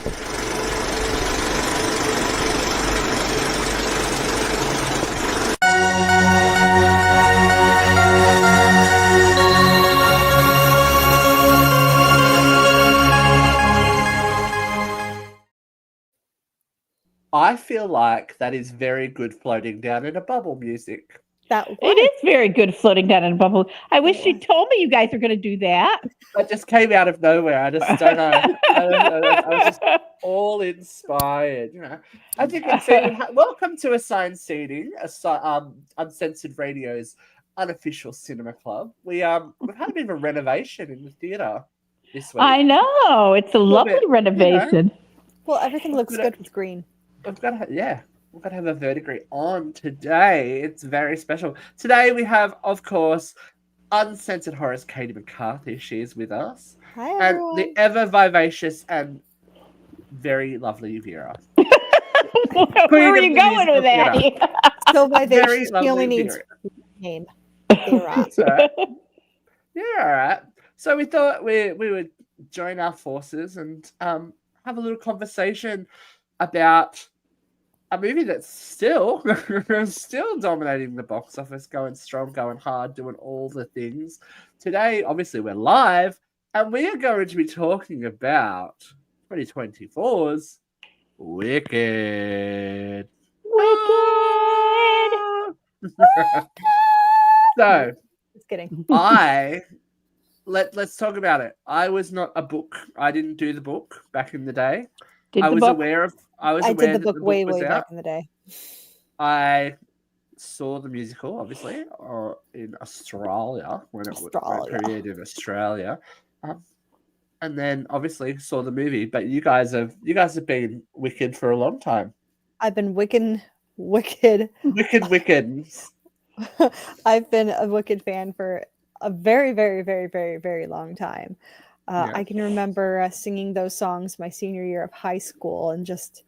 I feel like that is very good floating down in a bubble music. It is very good floating down in a bubble. I wish you told me you guys were going to do that. That just came out of nowhere. I just don't know. I was just all inspired, As you can see, welcome to Assigned Seating, Uncensored Radio's unofficial cinema club. We've had a bit of a renovation in the theatre this week. I know. It's a lovely renovation. Well, everything looks good with green. We've got to have a verdigris on today. It's very special. Today we have, of course, Uncensored Horror's Katie McCarthy. She is with us. Hi, And everyone. the ever vivacious and very lovely Vera. Where are you going with that? So vivacious, she only needs name. Vera. Yeah, all right. So we thought we would join our forces and have a little conversation about a movie that's still dominating the box office, going strong, going hard, doing all the things. Today, obviously, we're live, and we are going to be talking about 2024's Wicked. So, just kidding. Let's talk about it. I was not a book. I didn't do the book back in the day. I did the book way back in the day. I saw the musical, obviously, in Australia when it premiered in Australia, and then obviously saw the movie. But you guys have been Wicked for a long time. I've been Wicked. I've been a Wicked fan for a very, very, very, very, very long time. I can remember singing those songs my senior year of high school and just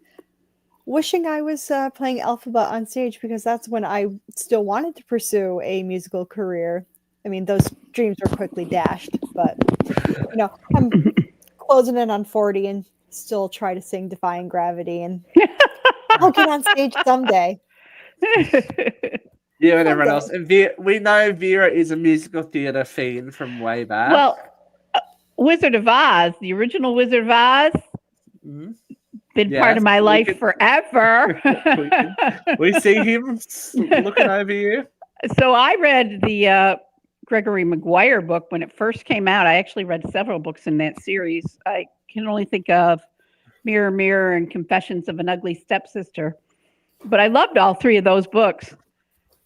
wishing I was playing Alphabet on stage, because that's when I still wanted to pursue a musical career. I mean, those dreams were quickly dashed, but I'm closing in on 40 and still try to sing Defying Gravity, and I'll get on stage someday. You and everyone else. And we know Vera is a musical theatre fiend from way back. Well, Wizard of Oz, the original Wizard of Oz, been part of my life forever. we see him looking over you. So I read the Gregory Maguire book when it first came out. I actually read several books in that series. I can only think of Mirror, Mirror and Confessions of an Ugly Stepsister. But I loved all three of those books.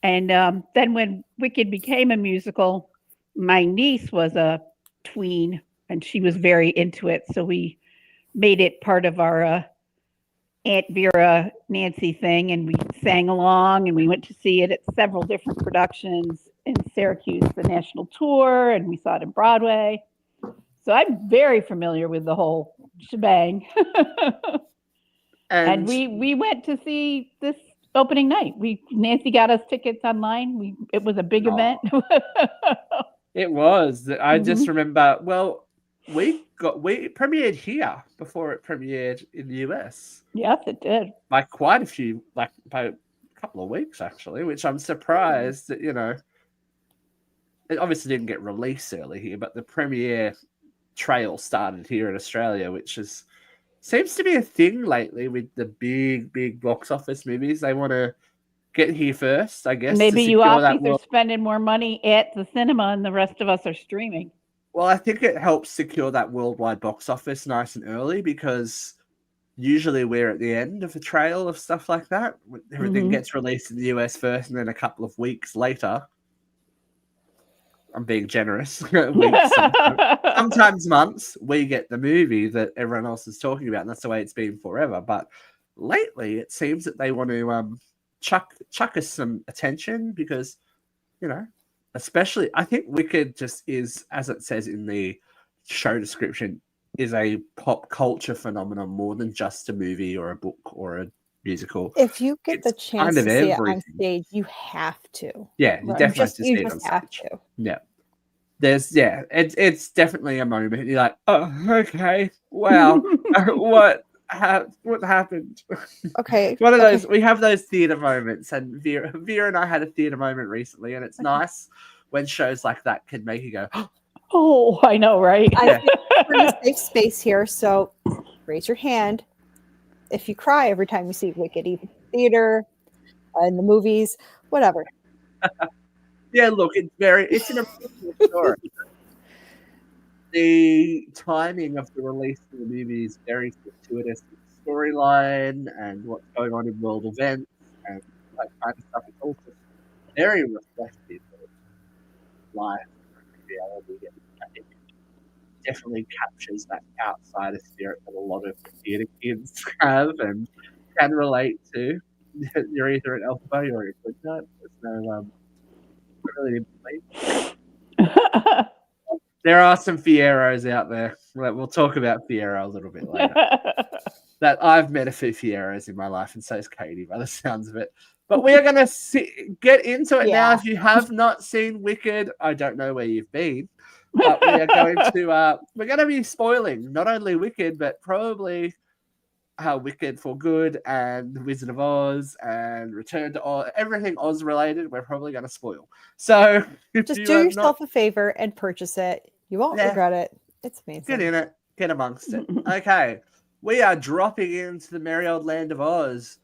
And then when Wicked became a musical, my niece was a tween and she was very into it. So we made it part of our Aunt Vera Nancy thing, and we sang along, and we went to see it at several different productions in Syracuse, the national tour, and we saw it in Broadway. So I'm very familiar with the whole shebang. And we went to see this opening night. Nancy got us tickets online. It was a big event. It was. I just remember. Well, we premiered here before it premiered in the US. Yes, it did. By quite a few, by a couple of weeks actually, which I'm surprised that it obviously didn't get released early here, but the premiere trail started here in Australia, which seems to be a thing lately with the big box office movies. They want to get here first, I guess. Maybe you Aussies are spending more money at the cinema and the rest of us are streaming. Well, I think it helps secure that worldwide box office nice and early, because usually we're at the end of a trail of stuff like that. Everything gets released in the US first, and then a couple of weeks later, I'm being generous, weeks, sometimes months, we get the movie that everyone else is talking about, and that's the way it's been forever. But lately, it seems that they want to chuck us some attention, because, especially, I think Wicked just is, as it says in the show description, is a pop culture phenomenon more than just a movie or a book or a musical. If you get the chance to see it on stage, you have to. Yeah, you definitely have to see it on stage. Yeah. It's definitely a moment. You're like, oh, okay, wow, what what happened? Okay. One of okay. those. We have those theater moments, and Vera and I had a theater moment recently, and it's nice when shows like that can make you go, Oh, I know, right? I think we're in a safe space here, so raise your hand if you cry every time you see Wicked, even theater, in the movies, whatever. yeah. Look, it's an emotional story. The timing of the release of the movie is very fortuitous with the storyline and what's going on in world events and that kind of stuff. It's all just very reflective of life and reality. And I think it definitely captures that outsider spirit that a lot of theatre kids have and can relate to. You're either an alpha or you're a good nut. There's no really there are some Fieros out there. We'll talk about Fiero a little bit later. That I've met a few Fieros in my life, and so is Katie, by the sounds of it. But we are going to get into it now. If you have not seen Wicked, I don't know where you've been, but we are going to be spoiling not only Wicked, but probably Wicked for Good and Wizard of Oz and Return to Oz, everything Oz related. We're probably going to spoil. So just do yourself a favor and purchase it. You won't regret it. It's amazing. Get in it. Get amongst it. Okay. We are dropping into the merry old land of Oz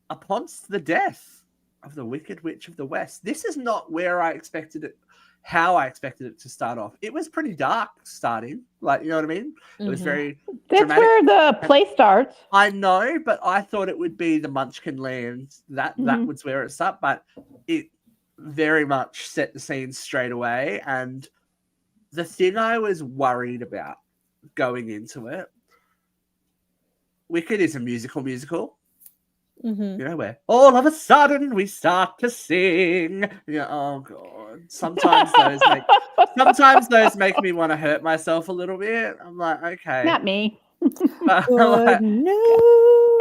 upon the death of the Wicked Witch of the West. This is not where I expected it, how I expected it to start off. It was pretty dark starting. Like, you know what I mean? It was very That's dramatic. where the play starts. I know, but I thought it would be the Munchkin land. That was where it started, but it very much set the scene straight away. And the thing I was worried about going into it, Wicked is a musical. You know, where all of a sudden we start to sing. Yeah, oh god. Sometimes those make me want to hurt myself a little bit. I'm like, okay. Not me. Like, no.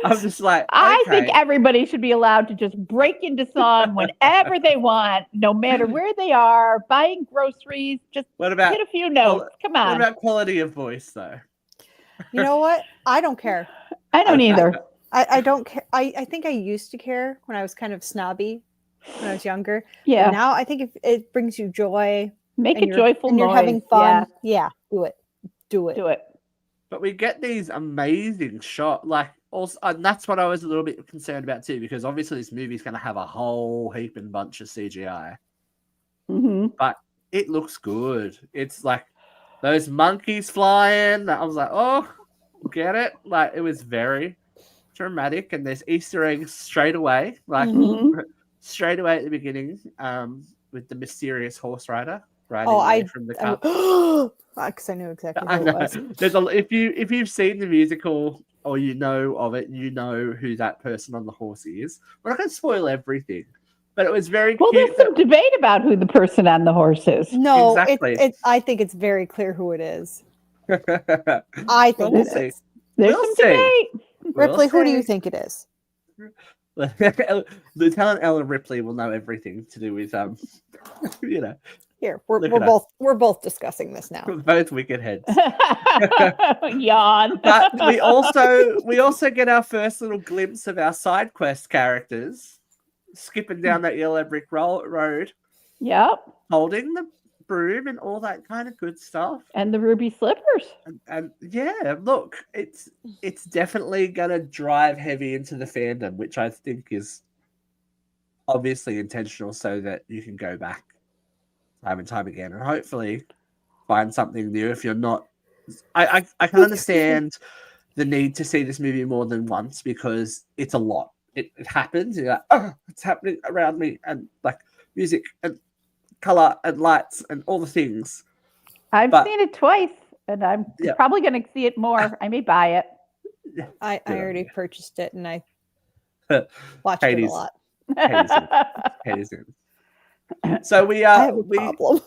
I'm just like, okay. I think everybody should be allowed to just break into song whenever they want, no matter where they are, buying groceries, just hit a few notes. Come on. What about quality of voice though? You know what? I don't care. I don't either. I don't care. I think I used to care when I was kind of snobby when I was younger. Yeah. But now I think if it brings you joy, make a joyful and noise. You're having fun. Yeah, do it. But we get these amazing shots, and that's what I was a little bit concerned about too, because obviously this movie's going to have a whole heap and bunch of CGI. But it looks good. It's like those monkeys flying. I was like, oh, get it? Like, it was very dramatic, and there's Easter eggs straight away, straight away at the beginning, with the mysterious horse rider riding away from the cup. Because I knew exactly who it was. If you've seen the musical or you know of it, you know who that person on the horse is. We're not going to spoil everything, but it was very cute. There's some debate about who the person on the horse is. No, exactly. I think it's very clear who it is. I think we'll see. There's some debate. Ripley, who do you think it is? Lieutenant Ellen Ripley will know everything to do with you know. Here, we're both discussing this now. We're both wicked heads. Yawn. But we also get our first little glimpse of our side quest characters skipping down that yellow brick road. Yep. Holding the broom and all that kind of good stuff. And the ruby slippers. And yeah, look, it's definitely gonna drive heavy into the fandom, which I think is obviously intentional so that you can go back time and time again and hopefully find something new. If you're not, I can understand the need to see this movie more than once because it's a lot. It happens. You're like, oh, it's happening around me, and like music and color and lights and all the things. I've seen it twice, and I'm probably going to see it more. I may buy it. I already purchased it, and I watched it a lot. Katie's in. So we I have a problem.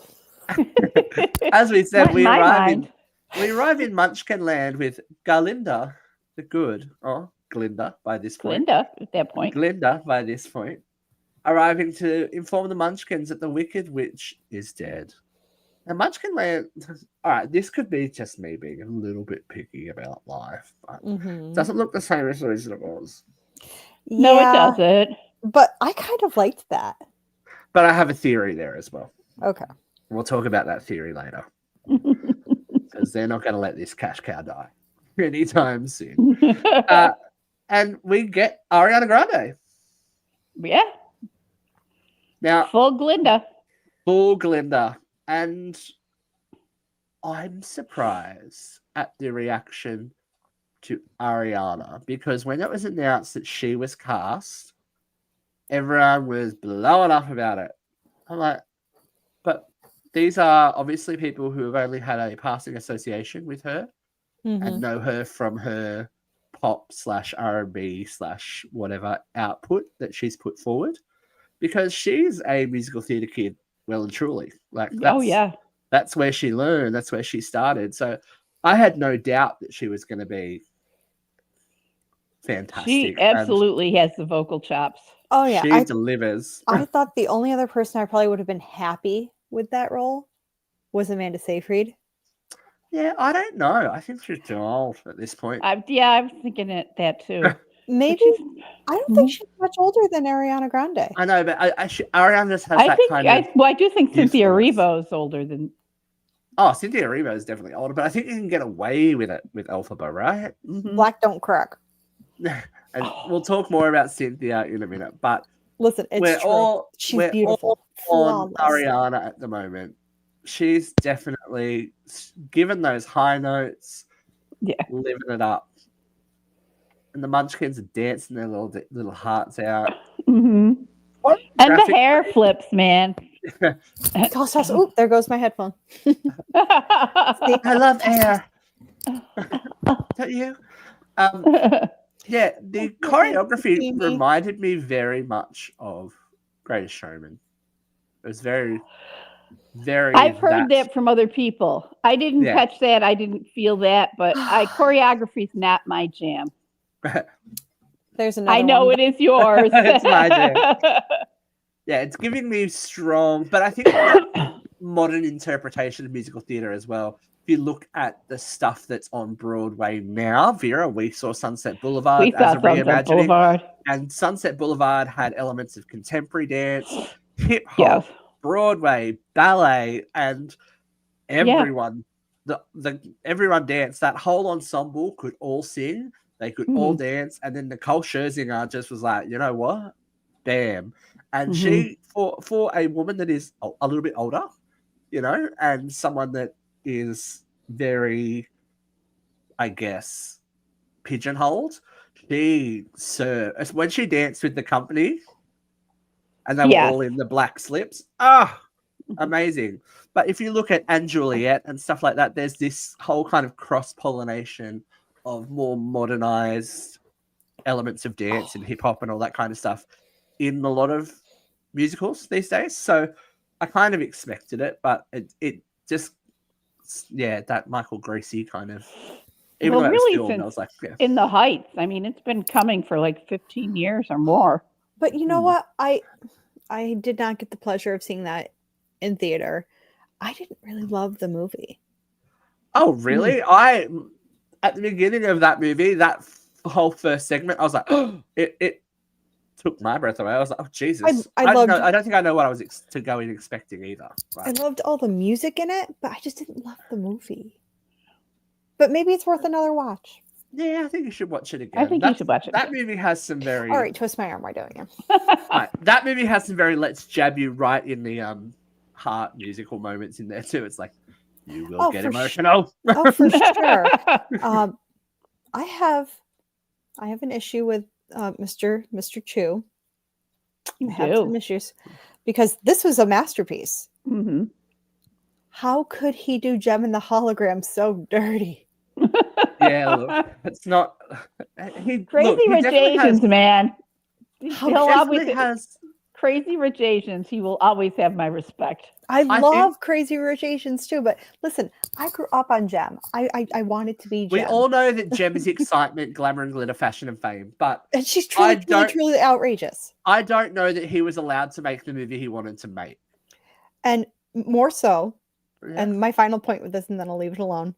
As we said, we arrive in Munchkin Land with Galinda the Good, or Glinda by this point. Glinda at that point. Glinda by this point, arriving to inform the Munchkins that the Wicked Witch is dead. And Munchkin Land, all right, this could be just me being a little bit picky about life, but it doesn't look the same as Originals. No, it doesn't. But I kind of liked that. But I have a theory there as well. Okay. We'll talk about that theory later. Because they're not going to let this cash cow die anytime soon. And we get Ariana Grande. Yeah. Now, full Glinda. Full Glinda. And I'm surprised at the reaction to Ariana, because when it was announced that she was cast, everyone was blowing up about it. I'm like, but these are obviously people who have only had a passing association with her and know her from her pop / R&B / whatever output that she's put forward, because she's a musical theatre kid, well and truly. Like, that's where she learned, that's where she started. So I had no doubt that she was going to be fantastic. She absolutely has the vocal chops. Oh yeah, she delivers. I thought the only other person I probably would have been happy with that role was Amanda Seyfried. Yeah, I don't know. I think she's too old at this point. I'm thinking that too. Maybe I don't think she's much older than Ariana Grande. I know, but Ariana just has that kind of. I do think Cynthia Erivo is older than. Oh, Cynthia Erivo is definitely older, but I think you can get away with it with Elphaba, right? Black don't crack. And we'll talk more about Cynthia in a minute, but listen, it's true. She's beautiful. All on Ariana at the moment. She's definitely given those high notes, living it up. And the Munchkins are dancing their little hearts out. And the hair flips, man. Oh, there goes my headphone. I love air. Don't you? Yeah, the choreography reminded me very much of Greatest Showman. It was very, very. I've heard that from other people. I didn't catch that. I didn't feel that, but choreography's not my jam. There's another. I know it is yours. It's my jam. Yeah, it's giving me strong, but I think modern interpretation of musical theatre as well. If you look at the stuff that's on Broadway now, Vera, we saw Sunset Boulevard as a reimagining, and Sunset Boulevard had elements of contemporary dance, hip hop, Broadway, ballet, and everyone. Everyone danced. That whole ensemble could all sing. They could all dance, and then Nicole Scherzinger just was like, you know what, bam. And she, for a woman that is a little bit older, you know, and someone that is very, I guess, pigeonholed, she served. When she danced with the company and they were all in the black slips, amazing. But if you look at Anne Juliet and stuff like that, there's this whole kind of cross-pollination of more modernized elements of dance and hip-hop and all that kind of stuff in a lot of musicals these days. So I kind of expected it, but it just, that Michael Gracie kind of, even though it was filmed, I was like, In the Heights. I mean, it's been coming for like 15 years or more. But you know what? I did not get the pleasure of seeing that in theater. I didn't really love the movie. Oh, really? At the beginning of that movie, that whole first segment, I was like, it took my breath away. I was like, oh, Jesus. I don't think I know what I was to go in expecting either. Right? I loved all the music in it, but I just didn't love the movie. But maybe it's worth another watch. Yeah, I think you should watch it again. I think you should watch it. That movie has some very... All right, twist my arm. Why don't you? Right, that movie has some very let's jab you right in the heart musical moments in there too. It's like, you will get emotional. Oh, for sure. I have an issue with Mr. Chu. I have some issues because this was a masterpiece. How could he do Gem and the Hologram so dirty? Yeah, look, it's not. Crazy Rich Asians, man. He'll always has Crazy Rich Asians. He will always have my respect. I love Crazy Rich Asians too, but listen, I grew up on Gem. I wanted to be Gem. We all know that Gem is excitement, glamour, and glitter, fashion, and fame, and she's truly outrageous. I don't know that he was allowed to make the movie he wanted to make. And more so, Yeah. And my final point with this, and then I'll leave it alone.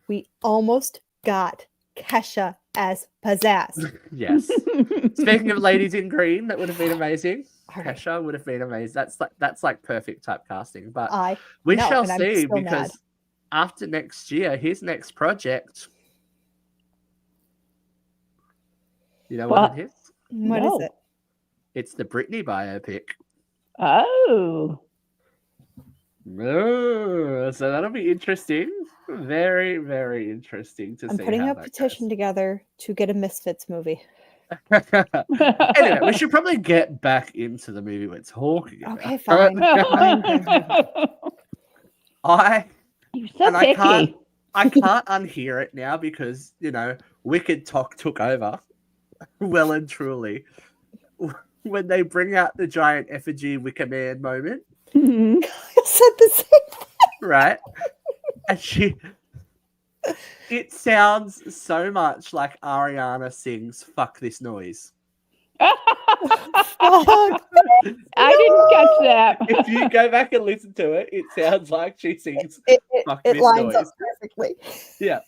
We almost got Kesha as Pizzazz. Yes. Speaking of ladies in green, that would have been amazing. All right. Kesha would have been amazing. That's like perfect typecasting. But I we know, shall and I'm see, still because mad. after next year, his next project. You know what it is? What is it? It's the Britney biopic. Oh. Oh, so that'll be interesting. Very, very interesting to I'm see. putting how a that petition together to get a Misfits movie. goes. Anyway, we should probably get back into the movie we're talking about. Okay, fine. I You're so and I can't picky. I can't unhear it now because Wicked Talk took over, well and truly. When they bring out the giant effigy Wicker Man moment, Mhm. I said the same thing. right? And it sounds so much like Ariana sings "Fuck This Noise." Fuck. I didn't catch that. If you go back and listen to it, it sounds like she sings "Fuck It This lines Noise." up perfectly. Yeah.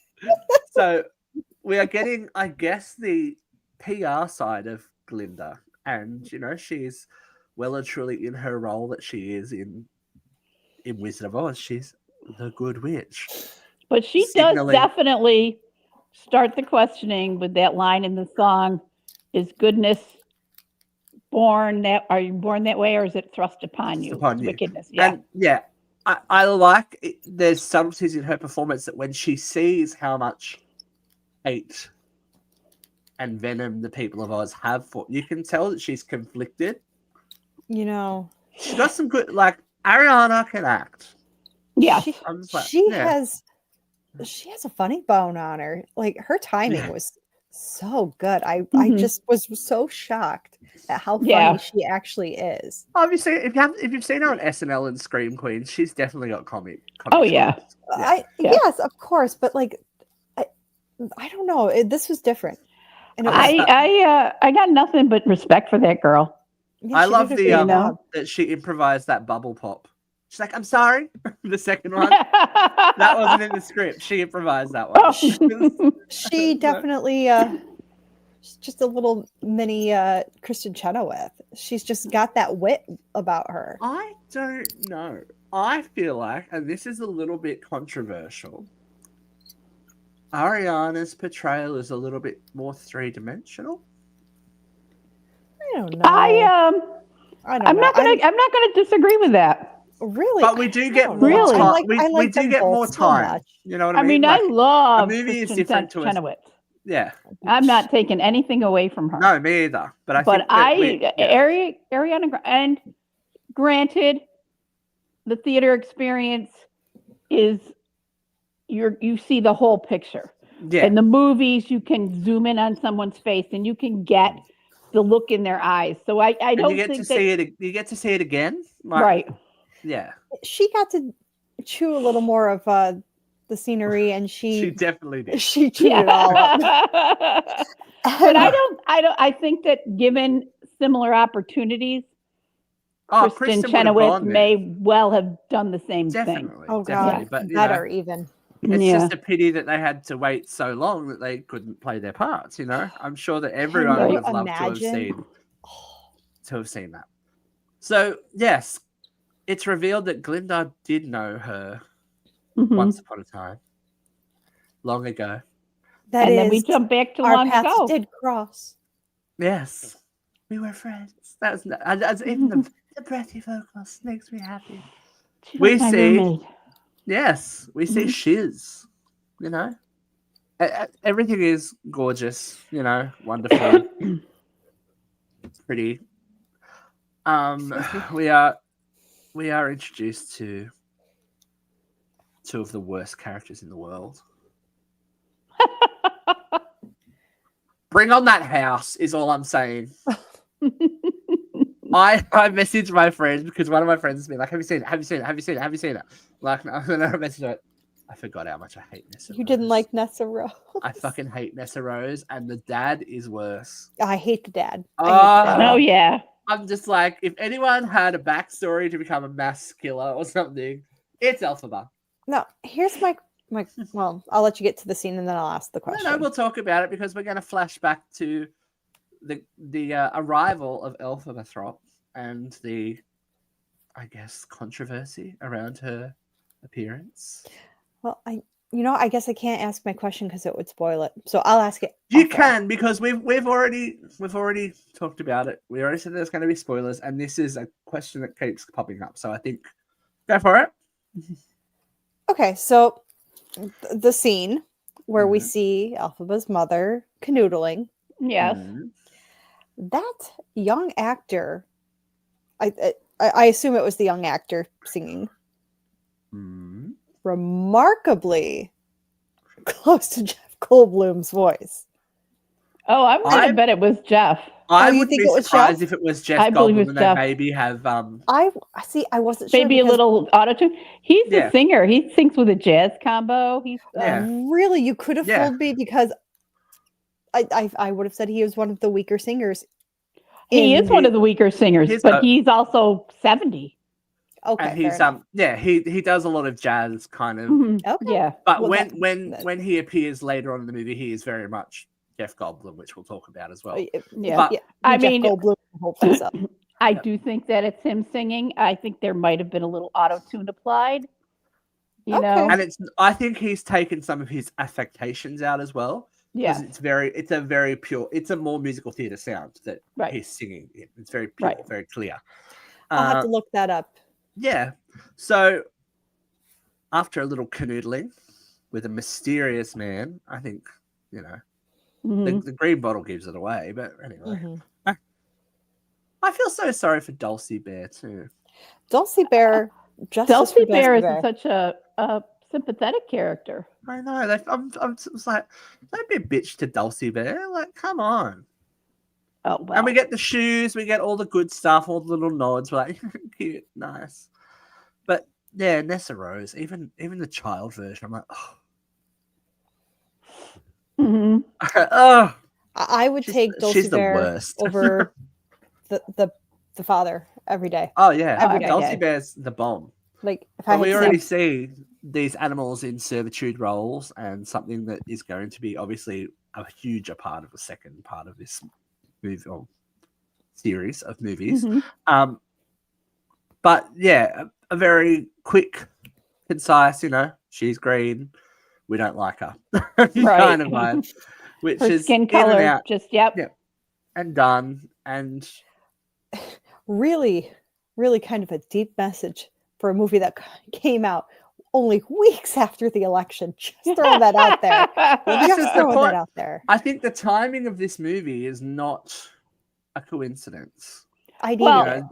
So we are getting, I guess, the PR side of Glinda, and she's well and truly in her role that she is in Wizard of Oz. She's the Good Witch. But she Signaling- does definitely start the questioning with that line in the song: "Is goodness born that? Are you born that way, or is it thrust upon you? Upon you. Wickedness." Yeah. And yeah, I like it. There's subtleties in her performance that when she sees how much hate and venom the people of Oz have for, you can tell that she's conflicted. She's got some good, like Ariana can act. Yeah. I'm just like, She yeah. has a funny bone on her. Like, her timing was so good. I Mhm. just was so shocked at how funny Yeah. she actually is. Obviously, if you've seen her on SNL and Scream Queens, she's definitely got comic. Oh, yeah. chops. Yeah. Yes, of course, but like I don't know. This was different. And it was, I got nothing but respect for that girl. yeah, I she love did a the great job. that she improvised that bubble pop. She's like, "I'm sorry." The second one that wasn't in the script. She improvised that one. Oh. She definitely she's just a little mini Kristen Chenoweth. She's just got that wit about her. I don't know. I feel like, and this is a little bit controversial, Ariana's portrayal is a little bit more three-dimensional. I don't know. I don't I'm know. I'm not gonna disagree with that. Really, But we do get don't more know. time. I We like do them get more both so time. much. You know what I I mean? mean, I love movie is Kristen different to us. Chenoweth. Yeah. I'm not taking anything away from her. No, me either. But I think Ariana, and granted, the theater experience is you see the whole picture. Yeah. In the movies, you can zoom in on someone's face and you can get the look in their eyes. So I And don't you get think to see it. You get to see it again. Like, right. Yeah. She got to chew a little more of the scenery, and She definitely did. she chewed it all up. But I think that given similar opportunities, Kristen Chenoweth may well have done the same thing. Definitely. Oh definitely. God, But better even. it's Yeah. just a pity that they had to wait so long that they couldn't play their parts. I'm sure that everyone you would have loved to have seen that. So yes, it's revealed that Glinda did know her Mhm. once upon a time, long ago. That and then we is, jump back to our long paths ago. did cross. Yes, we were friends. That's even the breathy vocals makes me happy. She We was my see- roommate. Yes, we see Mhm. Shiz. Everything is gorgeous. Wonderful, pretty. We are introduced to two of the worst characters in the world. Bring on that house is all I'm saying. I messaged my friends because one of my friends has been like, "Have you seen it? Have you seen it? Have you seen it? Have you seen it?" Like, no, and I messaged her. I forgot how much I hate Nessa. You didn't like Nessa Rose. I fucking hate Nessa Rose, and the dad is worse. I hate the dad. Oh yeah. I'm just like, if anyone had a backstory to become a mass killer or something, It's Elphaba. No, here's my. Well, I'll let you get to the scene and then I'll ask the question. No, we'll talk about it because we're going to flash back to the arrival of Elphaba Throp and the, I guess, controversy around her appearance. Well, I guess I can't ask my question because it would spoil it. So I'll ask it. You can, because we've already talked about it. We already said there's going to be spoilers, and this is a question that keeps popping up. So I think go for it. Okay, so the scene where we see Elphaba's mother canoodling. Yes. That young actor, I assume it was the young actor singing, remarkably close to Jeff Goldblum's voice. Oh, I'm going to bet it was Jeff. I you would think be it was surprised Jeff? if it was Jeff I believe Goldblum it's and Jeff. they maybe have I wasn't sure. Maybe a little auto-tune. He's a singer. He sings with a jazz combo. He's really, you could have Yeah. fooled me because I would have said he was one of the weaker singers. He is one of the weaker singers, but he's also 70. Okay, and he's he does a lot of jazz kind of. Okay. Yeah. But Well, when he appears later on in the movie, he is very much Jeff Goldblum, which we'll talk about as well. Yeah. But, I Jeff mean, Goldblum holds this up. I do think that it's him singing. I think there might have been a little auto-tune applied. You know? And I think he's taken some of his affectations out as well. Yeah. It's a very pure, it's a more musical theatre sound that he's singing in. It's very pure, very clear. I'll have to look that up. Yeah. So after a little canoodling with a mysterious man, I think, the green bottle gives it away. But anyway, I feel so sorry for Dulcie Bear too. Dulcie Bear, Dulcie Bear is such a sympathetic character. I know. I'm just like, don't be a bitch to Dulcie Bear. Like, come on. Oh, well. And we get the shoes, we get all the good stuff, all the little nods. We're like, cute, nice. But yeah, Nessa Rose, even the child version, I'm like, oh. I would take Dulcie Bear worst. over the father every day. Oh yeah, every day. Dulcie Bear's the bomb. Like, if but we already see these animals in servitude roles, and something that is going to be obviously a huge part of the second part of this movie or series of movies. But yeah, a very quick, concise, she's green, we don't like her kind of vibe, which her is skin color out, just and done, and really, really kind of a deep message for a movie that came out only weeks after the election. Just throwing that out there. Well, this is the point. That out there. I think the timing of this movie is not a coincidence. Frank L.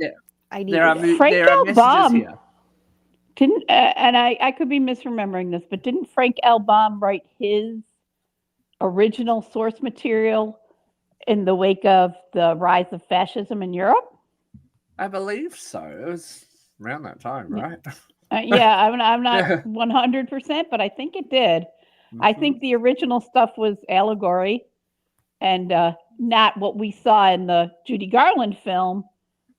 Baum didn't, and I could be misremembering this, but didn't Frank L. Baum write his original source material in the wake of the rise of fascism in Europe? I believe so. It was around that time, right? I'm not 100%, but I think it did. I think the original stuff was allegory and not what we saw in the Judy Garland film,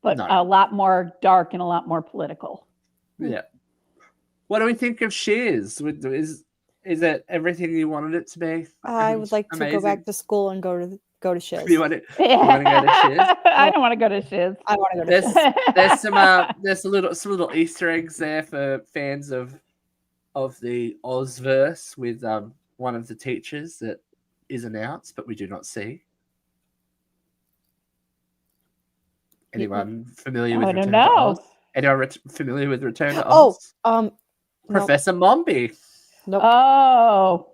but a lot more dark and a lot more political. Yeah. What do we think of Shears? Is it everything you wanted it to be? I would like to go back to school and go to Shiz. You want to go to Shiz? I don't want to go to Shiz. I want to go to Shiz. There's some little Easter eggs there for fans of the Ozverse with one of the teachers that is announced, but we do not see. Anyone familiar with Return to Oz? Anyone familiar with Return to Oz? Professor Mombi. Nope. Oh.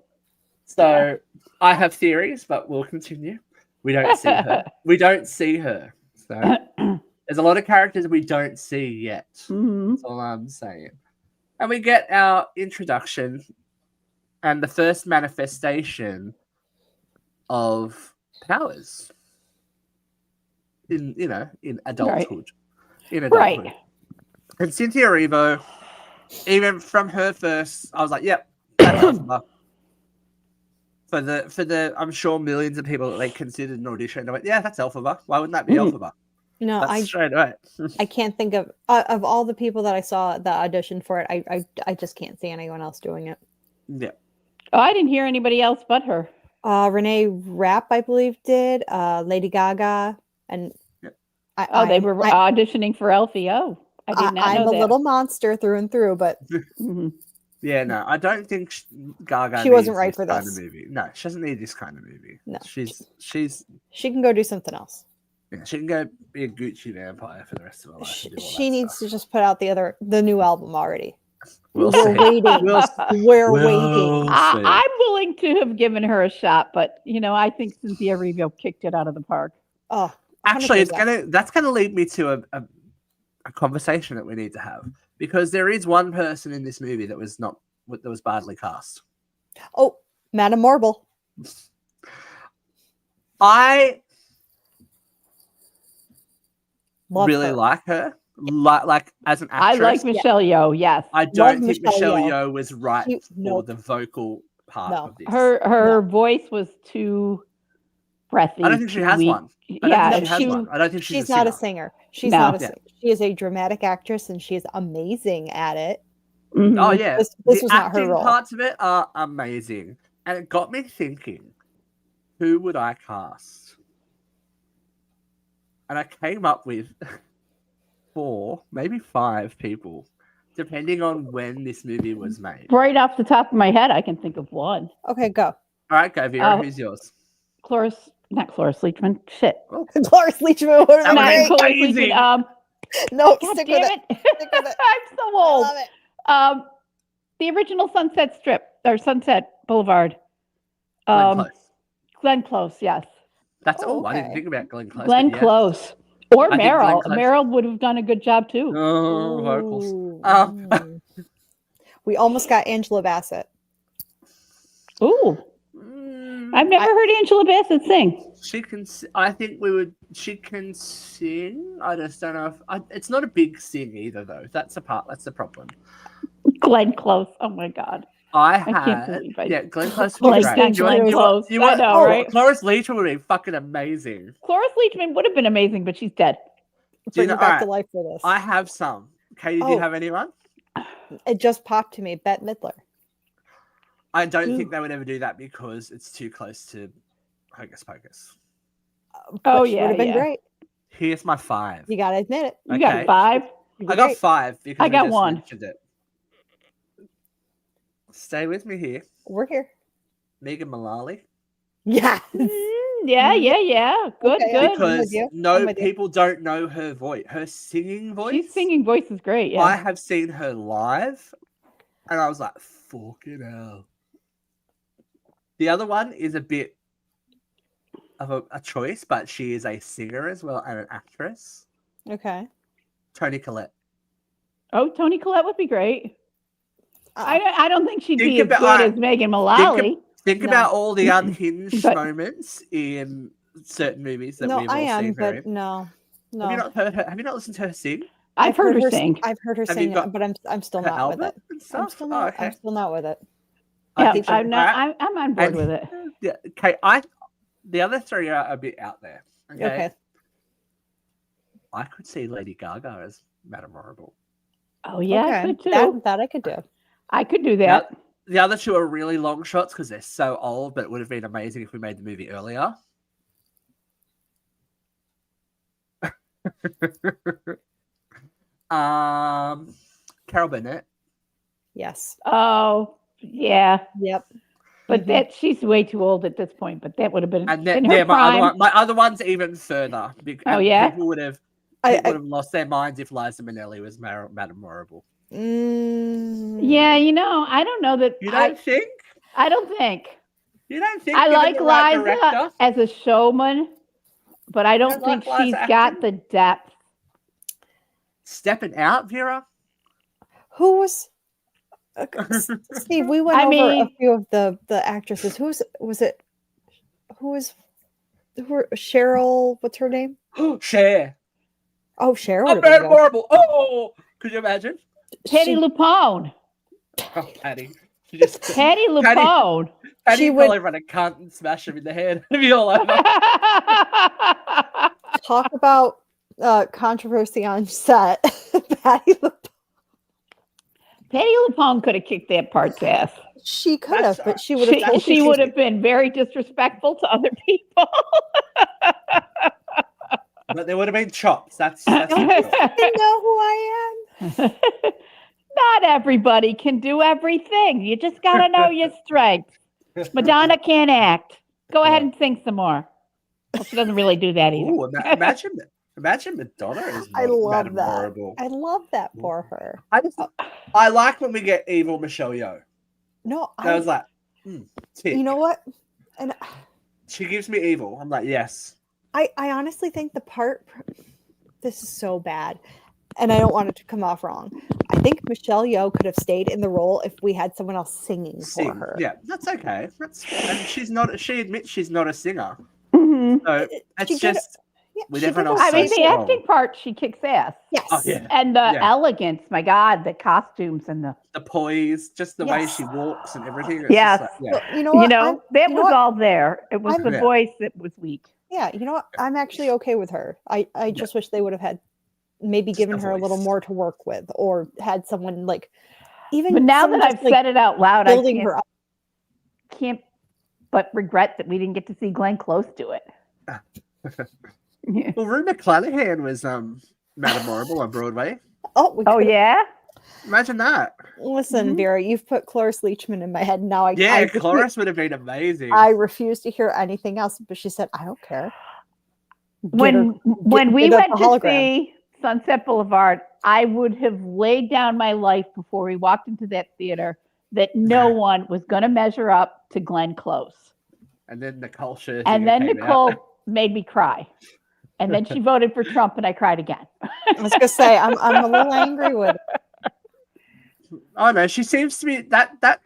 So I have theories, but we'll continue. We don't see her. We don't see her. So there's a lot of characters we don't see yet. That's all I'm saying. And we get our introduction and the first manifestation of powers in adulthood. In adulthood. Right. And Cynthia Erivo, even from her first, I was like, yep, that's Elphaba. For the I'm sure millions of people that they considered an audition, I went, yeah, that's Elphaba. Why wouldn't that be Elphaba? No, That's straight right. I can't think of all the people that I saw that auditioned for it. I just can't see anyone else doing it. Yeah. Oh, I didn't hear anybody else but her. Renee Rapp, I believe, did. Lady Gaga, and Oh, they were auditioning for Elfie. Oh, I did not know I'm that. a little monster through and through, but Yeah, no, I don't think Gaga. She wasn't right needs for kind this. of movie. No, she doesn't need this kind of movie. No, she can go do something else. Yeah, she can go be a Gucci vampire for the rest of her life. She needs to just put out the new album already. We're waiting. We're waiting. I'm willing to have given her a shot, but I think Cynthia Erivo kicked it out of the park. Oh, 100%. Actually, that's gonna lead me to a conversation that we need to have, because there is one person in this movie that was badly cast. Oh, Madame Marble. I Love really her. like her. Like as an actress, I like Michelle Yeoh. Yes, I don't think Michelle Yeoh was right for the vocal part of this. Her voice was too breathy. I don't think she has one. I don't think she's not a singer. She's not a singer. She is a dramatic actress, and she is amazing at it. Mm-hmm. Oh yeah, this was not her role. Parts of it are amazing, and it got me thinking, who would I cast? And I came up with 4, maybe 5 people, depending on when this movie was made. Right off the top of my head, I can think of one. Okay, go. All right, go, Vera. Who's yours? Not Cloris Leachman. Shit. Oh, Cloris Leachman would have been Cloris Leachman. No, God stick damn with it. Stick with it. I'm so old. I love it. The original Sunset Strip or Sunset Boulevard. Glenn Close, yes. That's I didn't think about Glenn Close. Glenn Close. Or Meryl. Meryl would have done a good job too. Oh, vocals. We almost got Angela Bassett. Ooh. I've never heard Angela Bassett sing. She can. I think she can sing. I just don't know if it's not a big sing either, though. That's the problem. Glenn Close. Oh my God. Glenn Close would be great. Glenn Close. I know, right? Cloris Leachman would be fucking amazing. Cloris Leachman would have been amazing, but she's dead. Bring her back to life for this. I have some. Katie, do you have anyone? It just popped to me. Bette Midler. I don't think they would ever do that because it's too close to Hocus Pocus. Would have been great. Here's my 5. You gotta admit it. You got 5? I got 5 because I got 1. It. Stay with me here. We're here. Megan Mullally. Yes. Yeah. Good. Because people don't know her voice. Her singing voice. She's singing voice is great. Yeah. I have seen her live, and I was like, "Fucking hell." The other one is a bit of a choice, but she is a singer as well and an actress. Okay. Toni Collette. Oh, Toni Collette would be great. I don't think she'd be as good as Megan Mullally. Think about all the unhinged moments in certain movies that we've all seen her in. No. Have you not heard her? Have you not listened to her sing? I've heard her sing. I've heard her sing, but I'm still not with it. I'm still not with it. I'm on board with it. Yeah. Okay. The other 3 are a bit out there. Okay. I could see Lady Gaga as Madame Horrible. Oh yeah, I could too. That I could do. I could do that. The other 2 are really long shots because they're so old, but it would have been amazing if we made the movie earlier. Carol Burnett. Yes. Oh, yeah. Yep. But she's way too old at this point. But that would have been my other one's even further. People would have lost their minds if Liza Minnelli was Madame Horrible. Yeah, I don't know that. You don't think? I don't think. You don't think? I like Liza as a showman, but I don't think she's got the depth. Stepping out, Vera. Who was? Steve, we went over a few of the actresses. Who were Cheryl? What's her name? Cher. Oh, Cheryl. I'm Madame Horrible. Oh, could you imagine? Patty LuPone. Oh, Patty. Patty LuPone. Patty would probably run a cunt and smash him in the head and be all over. Talk about controversy on set. Patty LuPone could have kicked that part's ass. She could have, but she would have told She would have been very disrespectful to other people. But there would have been chops. That's you know who I am. Not everybody can do everything. You just got to know your strengths. Madonna can't act. Go ahead and sing some more. Well, she doesn't really do that either. Ooh, imagine Madonna is I love Madame that. Horrible. I love that for her. I like when we get evil Michelle Yeoh. No, I was like, tick. You know what? And she gives me evil. I'm like, yes. I honestly think the part. This is so bad, and I don't want it to come off wrong. I think Michelle Yeoh could have stayed in the role if we had someone else singing for her. Yeah, that's okay. And she's not. She admits she's not a singer. Mm-hmm. So it's just with everyone else. I mean, the acting part, she kicks ass. Yes. Oh, yeah. And the elegance, my God, the costumes and the poise, just the way she walks and everything. Yes. Well, you know what? That was all there. It was the voice that was weak. Yeah, you know what? I'm actually okay with her. I just wish they would have had maybe given her a little more to work with, or had someone like even. But now that I've said it out loud, I can't but regret that we didn't get to see Glenn Close do it. Well, Rue McClanahan was Madame Horrible on Broadway. Oh yeah. Imagine that. Listen, Vera, you've put Cloris Leachman in my head. Now Cloris would have been amazing. I refuse to hear anything else, but she said, "I don't care." When we went to see Sunset Boulevard, I would have laid down my life before we walked into that theater that no one was going to measure up to Glenn Close. And then Nicole Scherzinger and then Nicole made me cry. And then she voted for Trump, and I cried again. I was gonna say I'm a little angry with it. Oh no, she seems to be that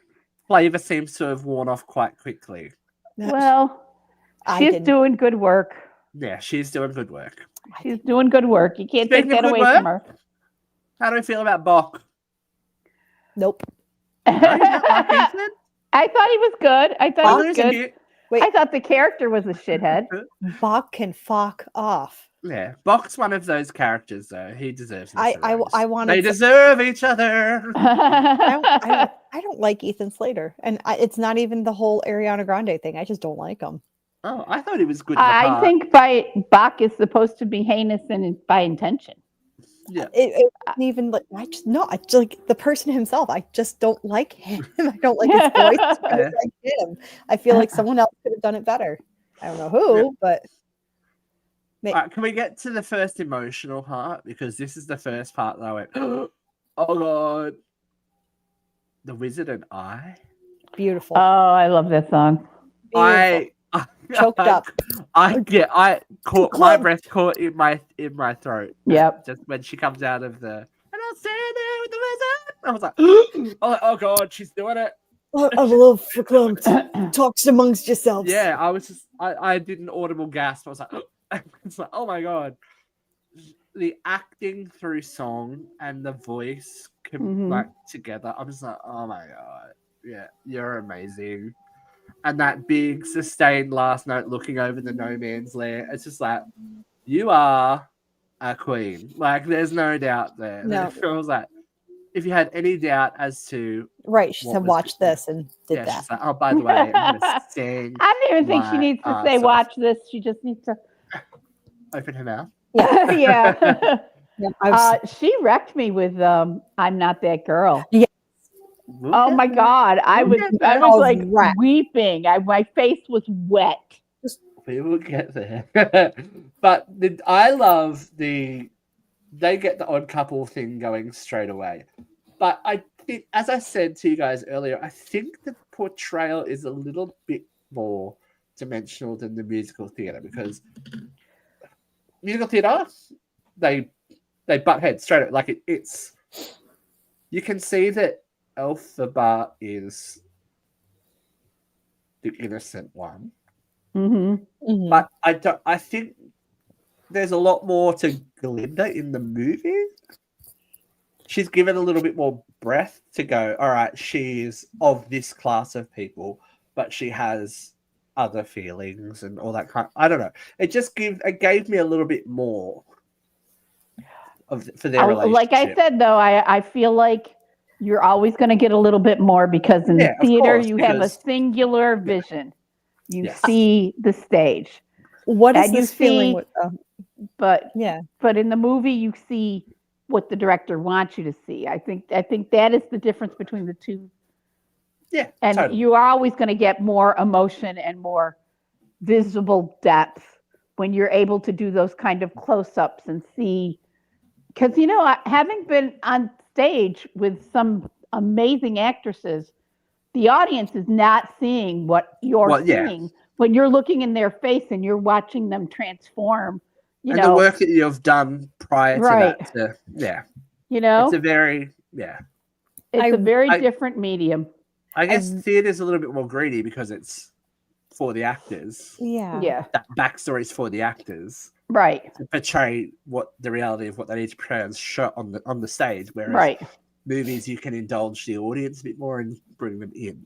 flavor seems to have worn off quite quickly. Well, she's doing good work. Yeah, she's doing good work. She's doing good work. You can't take that away from her. How do we feel about Bach? Nope. No, you don't like Ethan? I thought he was good. I thought he was good. Wait. I thought the character was a shithead. Bach can fuck off. Yeah, Bach's one of those characters, though. He deserves it. I want. They deserve each other. I don't like Ethan Slater, and it's not even the whole Ariana Grande thing. I just don't like him. Oh, I thought he was good. I think Bach is supposed to be heinous and by intention. Yeah, it even like I just like the person himself. I just don't like him. I don't like his voice. I don't like him. I feel like someone else could have done it better. I don't know who, but. Can we get to the first emotional part? Because this is the first part that I went, oh God. The Wizard and I. Beautiful. Oh, I love that song. I choked up. I caught my breath caught in my throat. Yep. Just when she comes out of the, and I'll stand there with the wizard. I was like, oh God, she's doing it. I'm a little verklempt. Talks amongst yourselves. Yeah, I was just, I did an audible gasp. I was like, it's like, oh my God. The acting through song and the voice like together. I'm just like, oh my God. Yeah, you're amazing. And that big sustained last note looking over the no man's land. It's just like, you are a queen. Like, there's no doubt there. No. It feels like, if you had any doubt as to she said watch this and did that. She's like, oh, by the way, I'm gonna sing. I don't even think she needs to say watch this. She just needs to open her mouth. Yeah. She wrecked me with I'm Not That Girl. Yeah. Oh my God. I was like weeping. My face was wet. We will get there. But I love they get the odd couple thing going straight away. But I think, as I said to you guys earlier, I think the portrayal is a little bit more dimensional than the musical theatre, because musical theatre, they butt heads straight up. Like it's you can see that Elphaba is the innocent one. But I think there's a lot more to Glinda in the movie. She's given a little bit more breath to go, all right, she's of this class of people, but she has other feelings and all that kind. I don't know. It gave me a little bit more for their relationship. Like I said, though, I feel like you're always going to get a little bit more because in Yeah, of theater course, you have a because- singular vision. You Yes. see the stage. What is And you this feeling see- with? But Yeah, but in the movie you see what the director wants you to see. I think that is the difference between the two. Yeah, And totally. you are always going to get more emotion and more visible depth when you're able to do those kind of close-ups and see, because having been on stage with some amazing actresses, the audience is not seeing what you're seeing when you're looking in their face and you're watching them transform. The work that you've done prior to that, it's a very it's a very different medium. I guess theater's a little bit more greedy because it's for the actors. yeah. That backstory is for the actors, right? To portray what the reality of what they need to portray on the stage. Whereas movies, you can indulge the audience a bit more and bring them in.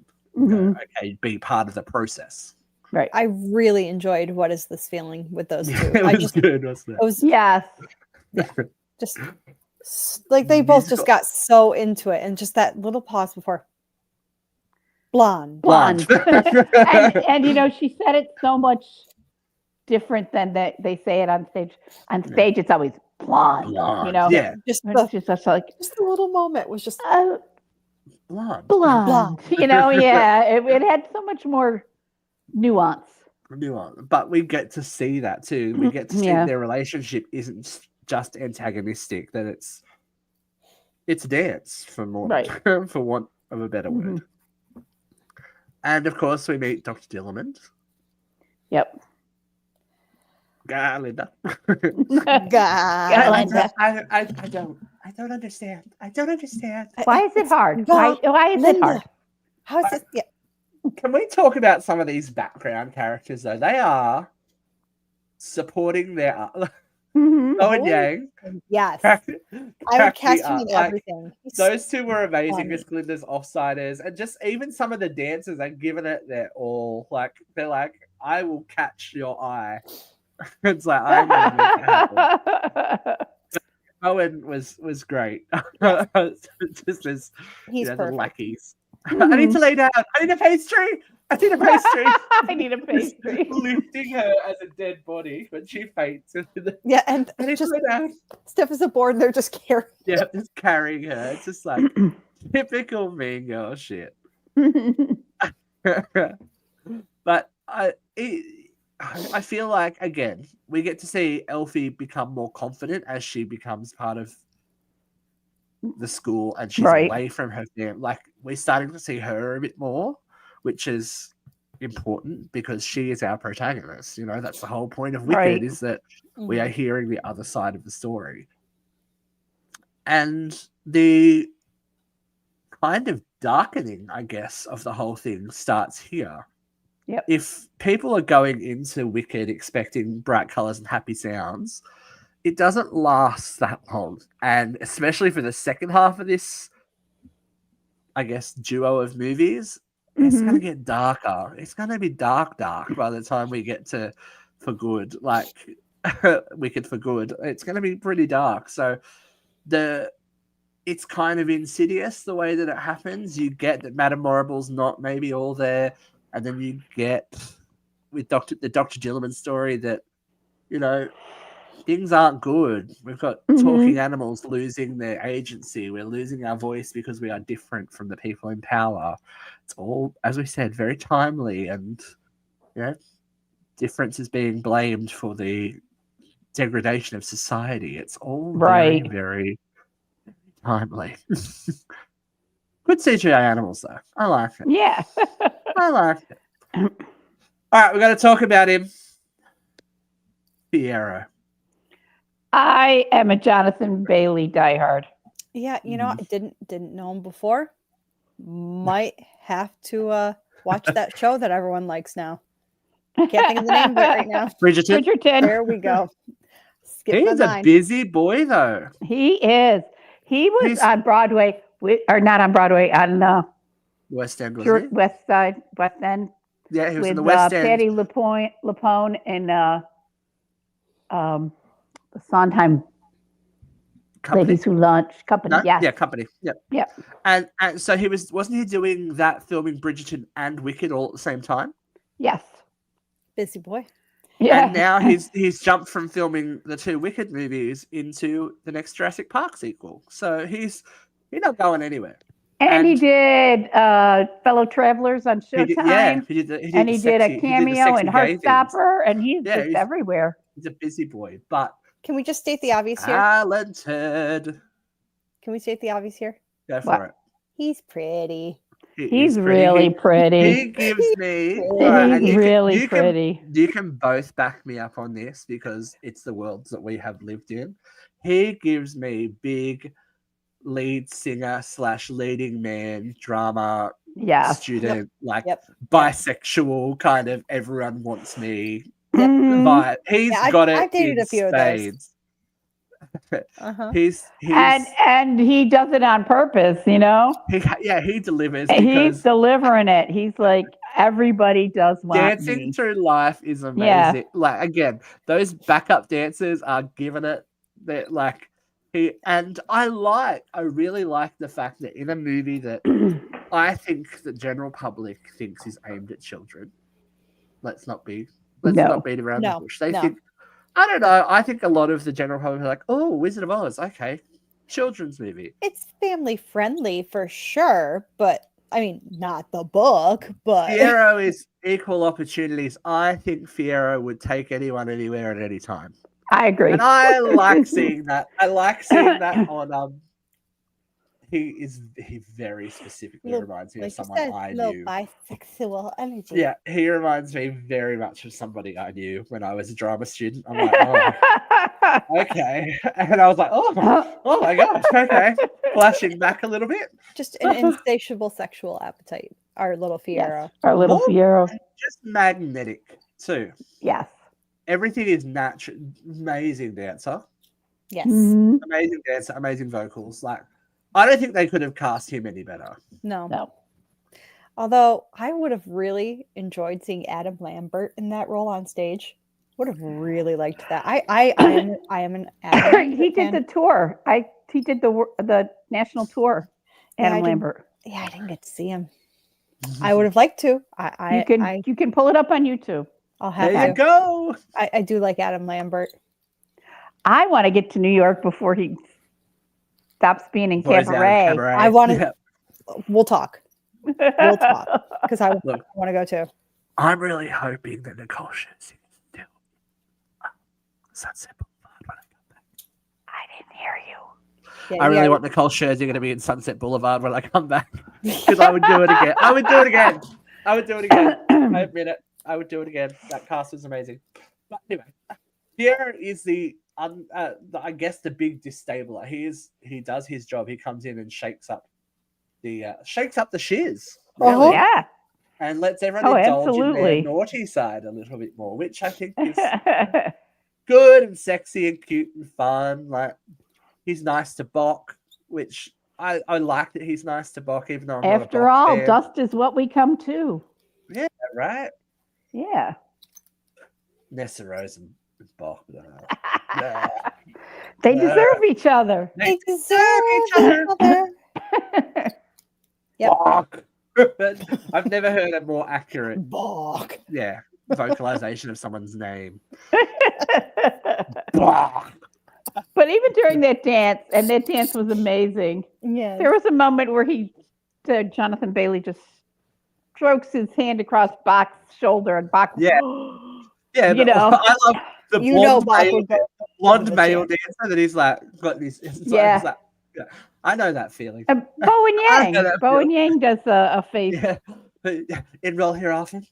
Be part of the process. Right. I really enjoyed What Is This Feeling with those two. It was good, wasn't it? It was Yes. just like they both just got so into it, and just that little pause before blonde. and she said it so much different than they say it on stage. On stage, it's always blonde. Yeah, Just the little moment was just blonde. It had so much more nuance. But we get to see that too. We get to see their relationship isn't just antagonistic, that it's dance for for want of a better word. And of course we meet Dr. Dillerman. Yep. Linda. Linda. I don't understand. Why is it hard? Why is it hard? How is it? Yeah. Can we talk about some of these background characters though? They are supporting their Owen Yang. Yes. I would cast him in everything. Those two were amazing as Glinda's offsiders, and just even some of the dancers are giving it their all. They're like, I will catch your eye. It's like I'm gonna make it happen. Owen was great. Just as the lackeys. I need to lay down. I need a pastry. I need a pastry. Lifting her as a dead body when she faints. Yeah, and I need to lay down. Stiff as a board, and they're just carrying. Yeah, just carrying her. It's just like typical mean girl shit. But I feel like, again, we get to see Elfie become more confident as she becomes part of the school and she's away from her family. Like, we're starting to see her a bit more, which is important because she is our protagonist. That's the whole point of Wicked, is that we are hearing the other side of the story. And the kind of darkening, I guess, of the whole thing starts here. Yep. If people are going into Wicked expecting bright colours and happy sounds, it doesn't last that long. And especially for the second half of this, I guess, duo of movies, it's going to get darker. It's going to be dark by the time we get to For Good, like Wicked For Good. It's going to be pretty dark. So it's kind of insidious the way that it happens. You get that Madame Morrible's not maybe all there. And then you get with the Dr. Dillerman story that, things aren't good. We've got talking animals losing their agency. We're losing our voice because we are different from the people in power. It's all, as we said, very timely, and difference is being blamed for the degradation of society. It's all very, very timely. Good CGI animals, though. I like it. Yeah. I like it. All right, we're going to talk about him. Piero. I am a Jonathan Bailey diehard. Yeah, I didn't know him before. Might have to watch that show that everyone likes now. Can't think of the name of it right now. Bridgerton. There we go. He's a busy boy, though. He is. He was on Broadway, or not on Broadway, on West End, wasn't he? West End. Yeah, he was in the West End. Patti LuPone and the Sondheim Company? Ladies Who Lunch Company. No? Yes. Yeah, Company. Yep. Yep. And so wasn't he doing that, filming Bridgerton and Wicked all at the same time? Yes. Busy boy. Yeah. And now he's jumped from filming the 2 Wicked movies into the next Jurassic Park sequel. So he's not going anywhere. And he did Fellow Travelers on Showtime. He did a cameo in Heartstopper, and he's just everywhere. He's a busy boy, but can we just state the obvious here? Talented. Can we state the obvious here? Go for it. He's pretty. He's really pretty. He gives me. He's really pretty. You can both back me up on this because it's the worlds that we have lived in. He gives me big lead singer / leading man drama student, bisexual kind of everyone wants me vibe. He's got it. I've dated a few of those. He's and he does it on purpose, you know. He delivers. He's delivering it. He's like, everybody does want dancing me. Through life is amazing. Yeah. Like, again, those backup dancers are giving it. They're like I really like the fact that in a movie that I think the general public thinks is aimed at children. Let's not beat around the bush. They think, I don't know. I think a lot of the general public are like, oh, Wizard of Oz, okay, children's movie. It's family friendly for sure, but I mean, not the book, but Fiyero is equal opportunities. I think Fiyero would take anyone anywhere at any time. I agree. And I like seeing that. On he very specifically reminds me of someone I knew. Bisexual energy. Yeah, he reminds me very much of somebody I knew when I was a drama student. I'm like, oh, okay. And I was like, oh my gosh, okay. Flashing back a little bit. Just an insatiable sexual appetite. Our little Fiyero. Yes, our little Fiyero. Just magnetic too. Yes. Everything is natural. Amazing dancer. Yes. Mm-hmm. Amazing dancer, amazing vocals. Like, I don't think they could have cast him any better. No. Although I would have really enjoyed seeing Adam Lambert in that role on stage. Would have really liked that. I am an Adam. He did the tour. He did the national tour. Adam Lambert. I didn't get to see him. I would have liked to. You can pull it up on YouTube. I'll have there you go. I do like Adam Lambert. I want to get to New York before he stops being in cabaret. I want to. We'll talk. We'll talk because I want to go too. I'm really hoping that Nicole Scherzinger still Sunset Boulevard when I come back. I didn't hear you. Yeah, I really want Nicole Scherzinger to be in Sunset Boulevard when I come back because I would do it again. I would do it again. I admit it. I would do it again. That cast was amazing. But anyway, here is I guess the big distabler. He does his job. He comes in and shakes up the shiz. Really. Yeah. And lets everyone indulge in their naughty side a little bit more, which I think is good and sexy and cute and fun. Like, he's nice to Bok, which I like that he's nice to Bok, even though I'm after not a Bok all, fan. dust is what we come to. Yeah, right. Yeah. Nessa Rose and Bok. They deserve each other. They deserve each other. Yep. Bok. I've never heard a more accurate Bok. Yeah, vocalization of someone's name. Bok. But even during that dance, and that dance was amazing. Yeah. There was a moment where Jonathan Bailey just strokes his hand across Bach's shoulder, and Bach. Yeah. Yeah. You know, I love the blonde male dancer that he's like got this. Yeah. Like, yeah. I know that feeling. Bo and Yang. Bo and Yang does a face. Yeah. Enroll here often.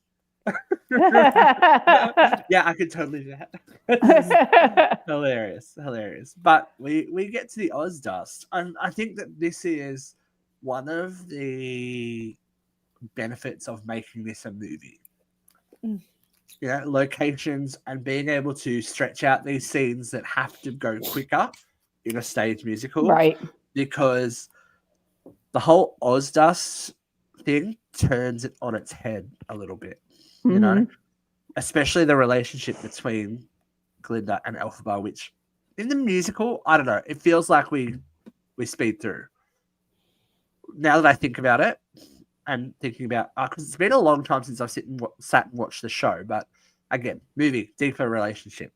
Yeah, I could totally do that. Hilarious. But we get to the Oz Dust, and I think that this is one of the benefits of making this a movie. Locations and being able to stretch out these scenes that have to go quicker in a stage musical, right? Because the whole Oz Dust thing turns it on its head a little bit, you know, especially the relationship between Glinda and Elphaba, which in the musical, I don't know. It feels like we speed through. Now that I think about it, and thinking about because it's been a long time since I've sat and watched the show, but again, movie, deeper relationship.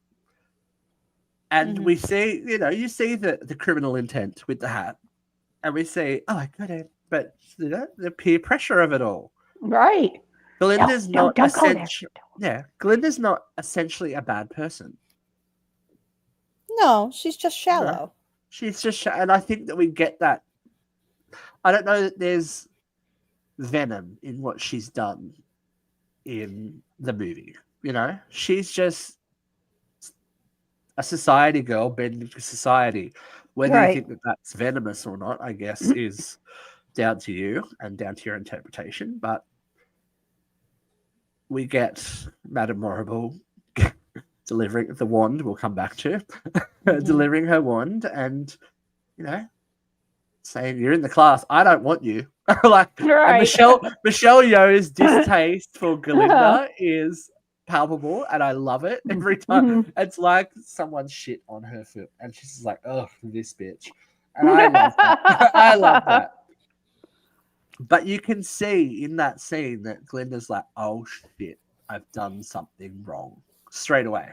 And we see, you see the criminal intent with the hat, and we see, oh, I got it, but the peer pressure of it all. Right. Glinda's Don't go there. Glinda's not essentially a bad person. No, she's just shallow. No, she's just, and I think that we get that. I don't know that there's venom in what she's done in the movie. She's just a society girl bending to society. Whether you think that that's venomous or not, I guess, is down to you and down to your interpretation. But we get Madame Morrible delivering the wand. We'll come back to delivering her wand, and saying, "You're in the class. I don't want you." And Michelle Yeoh's distaste for Glinda is palpable, and I love it every time. It's like someone shit on her foot, and she's just like, "Oh, this bitch," and I love that. I love that. But you can see in that scene that Glinda's like, "Oh shit, I've done something wrong," straight away,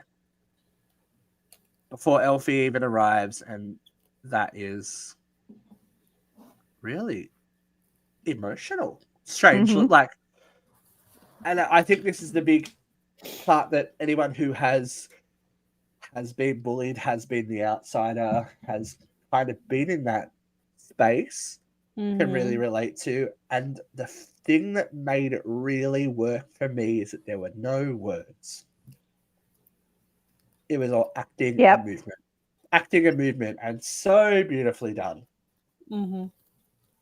before Elfie even arrives, and that is really emotional, strangely. And I think this is the big part that anyone who has been bullied, has been the outsider, has kind of been in that space, can really relate to. And the thing that made it really work for me is that there were no words. It was all acting and movement, and so beautifully done.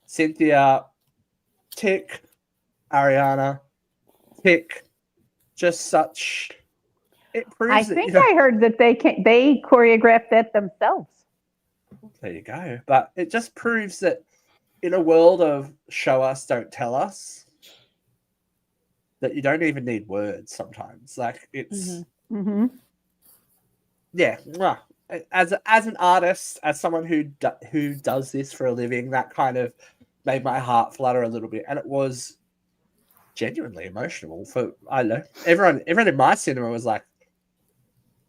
Cynthia, tick. Ariana, tick. Just such. It proves. I think I heard that they choreographed that themselves. There you go. But it just proves that in a world of show us, don't tell us, that you don't even need words sometimes. Like it's. Yeah. As an artist, as someone who does this for a living, that kind of made my heart flutter a little bit, and it was genuinely emotional. For I don't know, everyone in my cinema was like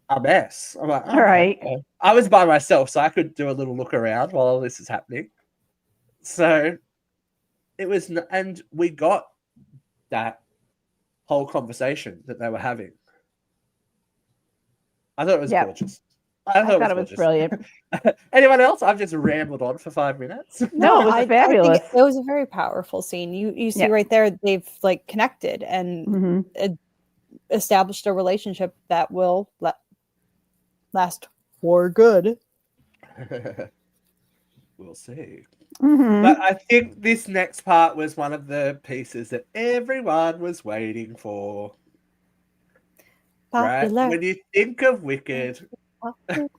a mess. I'm like, oh, all right. Okay. I was by myself, so I could do a little look around while all this is happening. So it was, and we got that whole conversation that they were having. I thought it was gorgeous. I thought it was brilliant. Anyone else? I've just rambled on for 5 minutes. No, it was fabulous. I think it was a very powerful scene. You see right there, they've like connected and established a relationship that will last for good. We'll see. But I think this next part was one of the pieces that everyone was waiting for. Popular. Right? When you think of Wicked,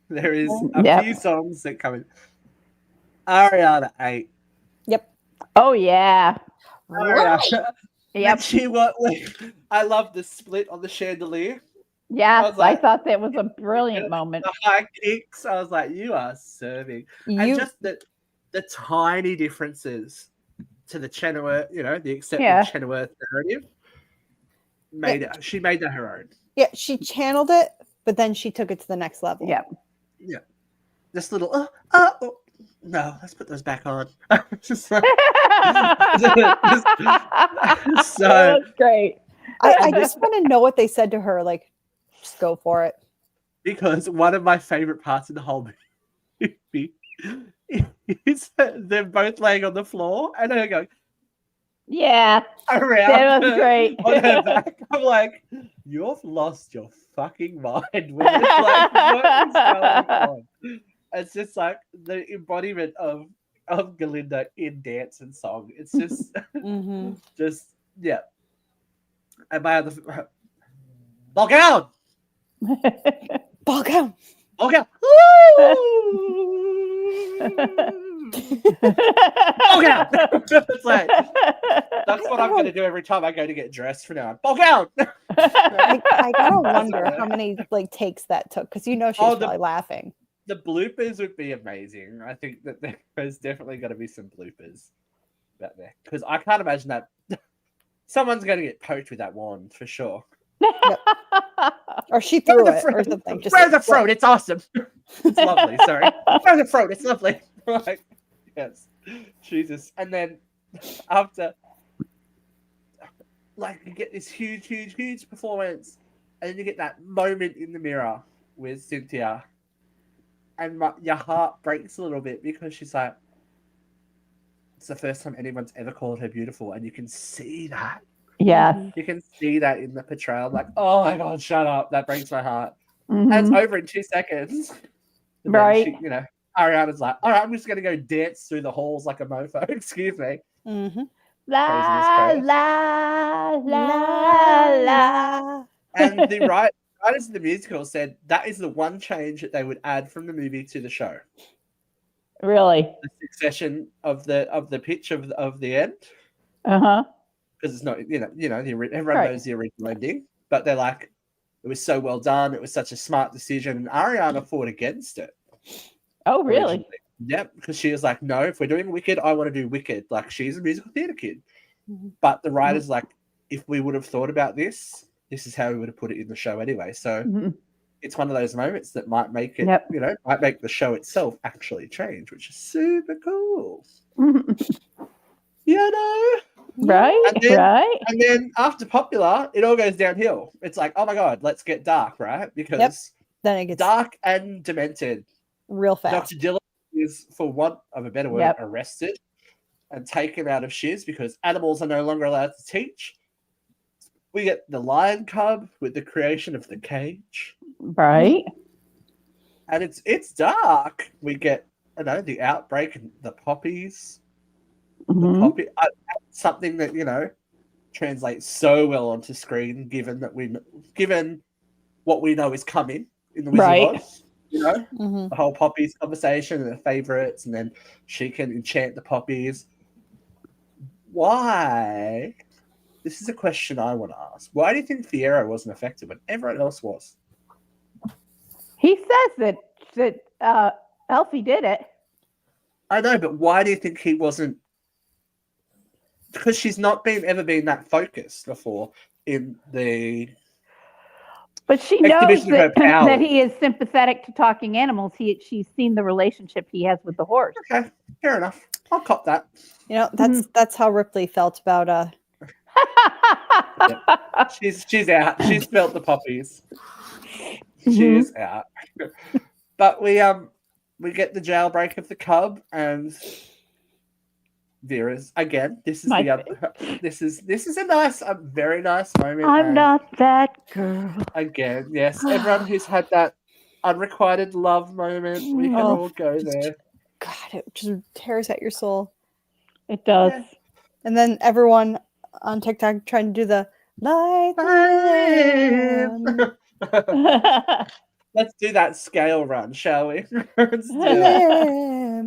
there is a few songs that come in. Ariana 8. Yep. Oh yeah. Ariana. Yep. I love the split on the chandelier. Yeah, I thought that was a brilliant moment. The high kicks. I was like, you are serving. And just the tiny differences to the Chenoweth, the accepted Chenoweth narrative. She made that her own. Yeah, she channeled it, but then she took it to the next level. Yeah. Yeah. This little, no, let's put those back on. Just so that's great. I just want to know what they said to her. Like, just go for it. Because one of my favorite parts in the whole movie is they're both laying on the floor and they're going, yeah, around. That was great. On her back. I'm like, you've lost your fucking mind. Like, what is going on? It's just like the embodiment of Galinda in dance and song. It's just, just yeah. And my other, ball gown, ball gown, ball gown. Ball gown. It's like that's what I'm going to do every time I go to get dressed from now on. Ball gown. I gotta wonder how many like takes that took because she's probably laughing. the bloopers would be amazing. I think that there's definitely got to be some bloopers out there because I can't imagine that someone's going to get poked with that wand for sure. Or she threw it or something. Just Throw the throat. It's awesome. It's lovely. Sorry. Throw the throat. It's lovely. Like, yes. Jesus. And then after, like, you get this huge performance, and then you get that moment in the mirror with Cynthia, and your heart breaks a little bit because she's like, it's the first time anyone's ever called her beautiful, and you can see that. Yes. You can see that in the portrayal. I'm like, oh my God, shut up. That breaks my heart. Mhm. And it's over in 2 seconds. And then Right. she, Ariana's like, all right, I'm just going to go dance through the halls like a mofo. Excuse me. Mm-hmm. La, la, la, la. And the writers of the musical said that is the one change that they would add from the movie to the show. Really? The succession of the pitch of the end. Uh-huh. Because it's not, everyone knows the original ending, but they're like, it was so well done. It was such a smart decision. And Ariana fought against it. Oh, really? Originally. Yep, because she was like, no, if we're doing Wicked, I want to do Wicked. Like, she's a musical theatre kid. Mm-hmm. But the writer's like, if we would have thought about this is how we would have put it in the show anyway. So it's one of those moments that might make it, might make the show itself actually change, which is super cool. Right, And then after Popular, it all goes downhill. It's like, oh my God, let's get dark, right? Because then it gets dark and demented. Real fast. Dr. Dillon is, for want of a better word, arrested and taken out of Shiz because animals are no longer allowed to teach. We get the lion cub with the creation of the cage. Right. And it's dark. We get, the outbreak and the poppies. The poppy, something that translates so well onto screen, given what we know is coming in the Wizard of Oz. The whole poppies conversation and the favorites, and then she can enchant the poppies. Why? This is a question I want to ask. Why do you think Fiyero wasn't affected when everyone else was? He says that Elfie did it. I know, but why do you think he wasn't? Because she's not ever been that focused before in the. But she knows that he is sympathetic to talking animals. She's seen the relationship he has with the horse. Okay, fair enough. I'll cop that. That's how Ripley felt about She's out. She's felt the poppies. She's out. But we get the jailbreak of the cub and Vera's again. This is this is a very nice moment. I'm not that girl. Again, yes. Everyone who's had that unrequited love moment, we can all go there. God, it just tears at your soul. It does. Yeah. And then everyone on TikTok trying to do the light. Let's do that scale run, shall we?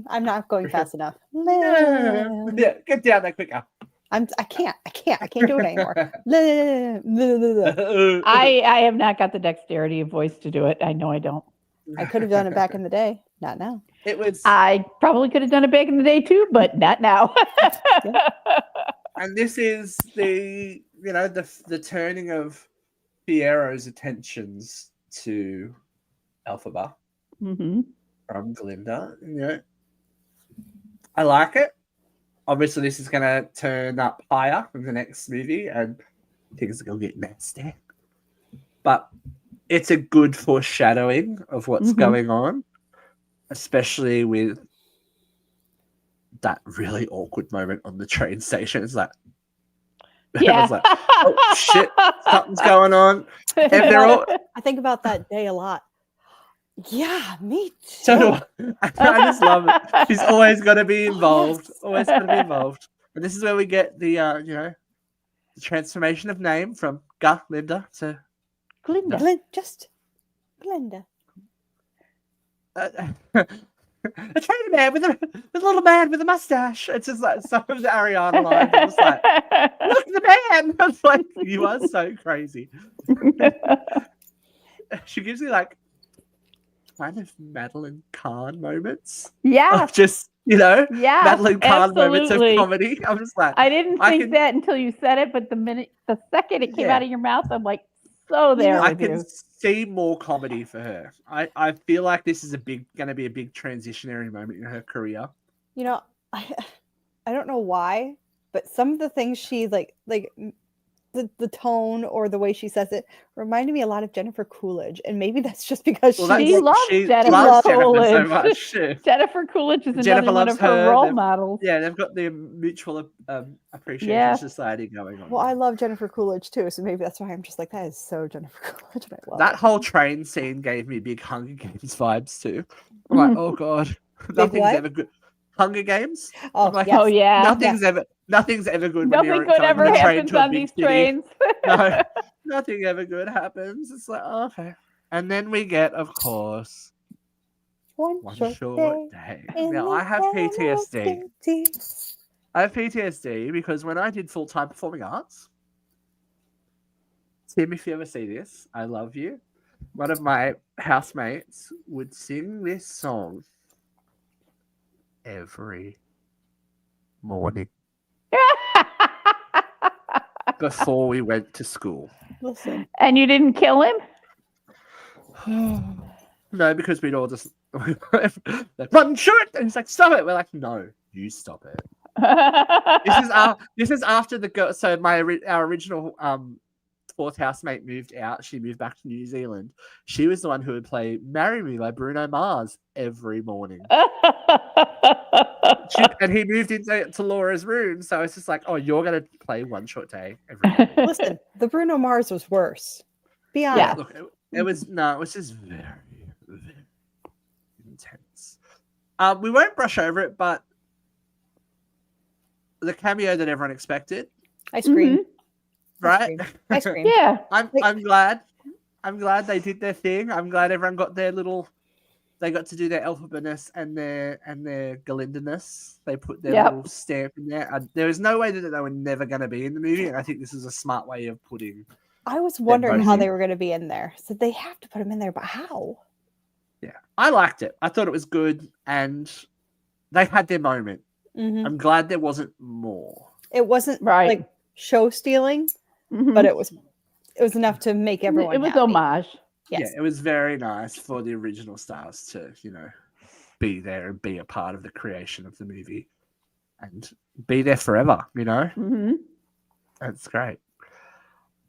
I'm not going fast enough. Yeah, get down there quicker. I can't do it anymore. I have not got the dexterity of voice to do it. I know I don't. I could have done it back in the day. Not now. I probably could have done it back in the day too, but not now. And this is the turning of Fiero's attentions to Elphaba from Glinda. I like it. Obviously, this is going to turn up higher in the next movie, and things are going to get nasty. But it's a good foreshadowing of what's going on, especially with that really awkward moment on the train station. It's like, yeah. like, oh shit, something's going on. And they're all. I think about that day a lot. Yeah, me too. So do I. I just love it. She's always got to be involved. Always got to be involved. And this is where we get the the transformation of name from Linda to Glinda. Just Glinda. A trainer man with a little man with a mustache. It's just like some of the Ariana lines. I was like, look at the man. I was like, you are so crazy. She gives me like kind of Madeline Kahn moments. Yeah. Of just, Yeah. Madeline Kahn moments of absolutely. comedy. I'm just like, I didn't think can- that until you said it, but the second it came Yeah. out of your mouth, I'm like, so there know, I with can you. see more comedy for her. I feel like this is going to be a big transitionary moment in her career. You know, I don't know why, but some of the things she like the tone or the way she says it reminded me a lot of Jennifer Coolidge, and maybe that's just because Well, she She like, loves she Jennifer loves Jennifer Coolidge. so much. Jennifer Coolidge is Jennifer another one loves of her her. role models. Yeah, they've got the mutual appreciation Yeah. society going on. well, there. I love Jennifer Coolidge too, so maybe that's why I'm just like, that is so Jennifer Coolidge, and I love That it. whole train scene gave me big Hunger Games vibes too. I'm like, oh god, nothing's what? ever good. Hunger Games. Oh, I'm like, yes. Oh yeah. nothing's ever good when Nothing you're good going ever on a train happens to a on big these city. trains. No, nothing ever good happens. It's like, oh, okay. And then we get, of course, One short day. in Now the I have PTSD. city. I have PTSD because when I did full-time performing arts, Tim, if you ever see this, I love you. One of my housemates would sing this song every morning before we went to school. Listen, And you didn't kill him? No, because we'd all just like, run, shoot, and he's like, stop it. We're like, no, you stop it. This is after the girl. So our original fourth housemate moved out. She moved back to New Zealand. She was the one who would play "Marry Me" by Bruno Mars every morning. And he moved into Laura's room, so it's just like, oh, you're gonna play One Short Day every morning. listen, the Bruno Mars was worse. Be honest. Yeah. Look, it was just very, very intense. We won't brush over it, but the cameo that everyone expected, I screamed. right? I screamed. Yeah. I'm glad. I'm glad they did their thing. I'm glad everyone got their little. They got to do their alphabetness and their Galinda-ness. They put their little stamp in there. There was no way that they were never going to be in the movie, and I think this is a smart way of putting. I was wondering how they were going to be in there. So they have to put them in there, but how? Yeah, I liked it. I thought it was good, and they had their moment. Mm-hmm. I'm glad there wasn't more. It wasn't Right. like show stealing, but it was enough to make everyone. It was happy. homage. Yes. Yeah, it was very nice for the original stars to, be there and be a part of the creation of the movie and be there forever, Mm-hmm. That's great.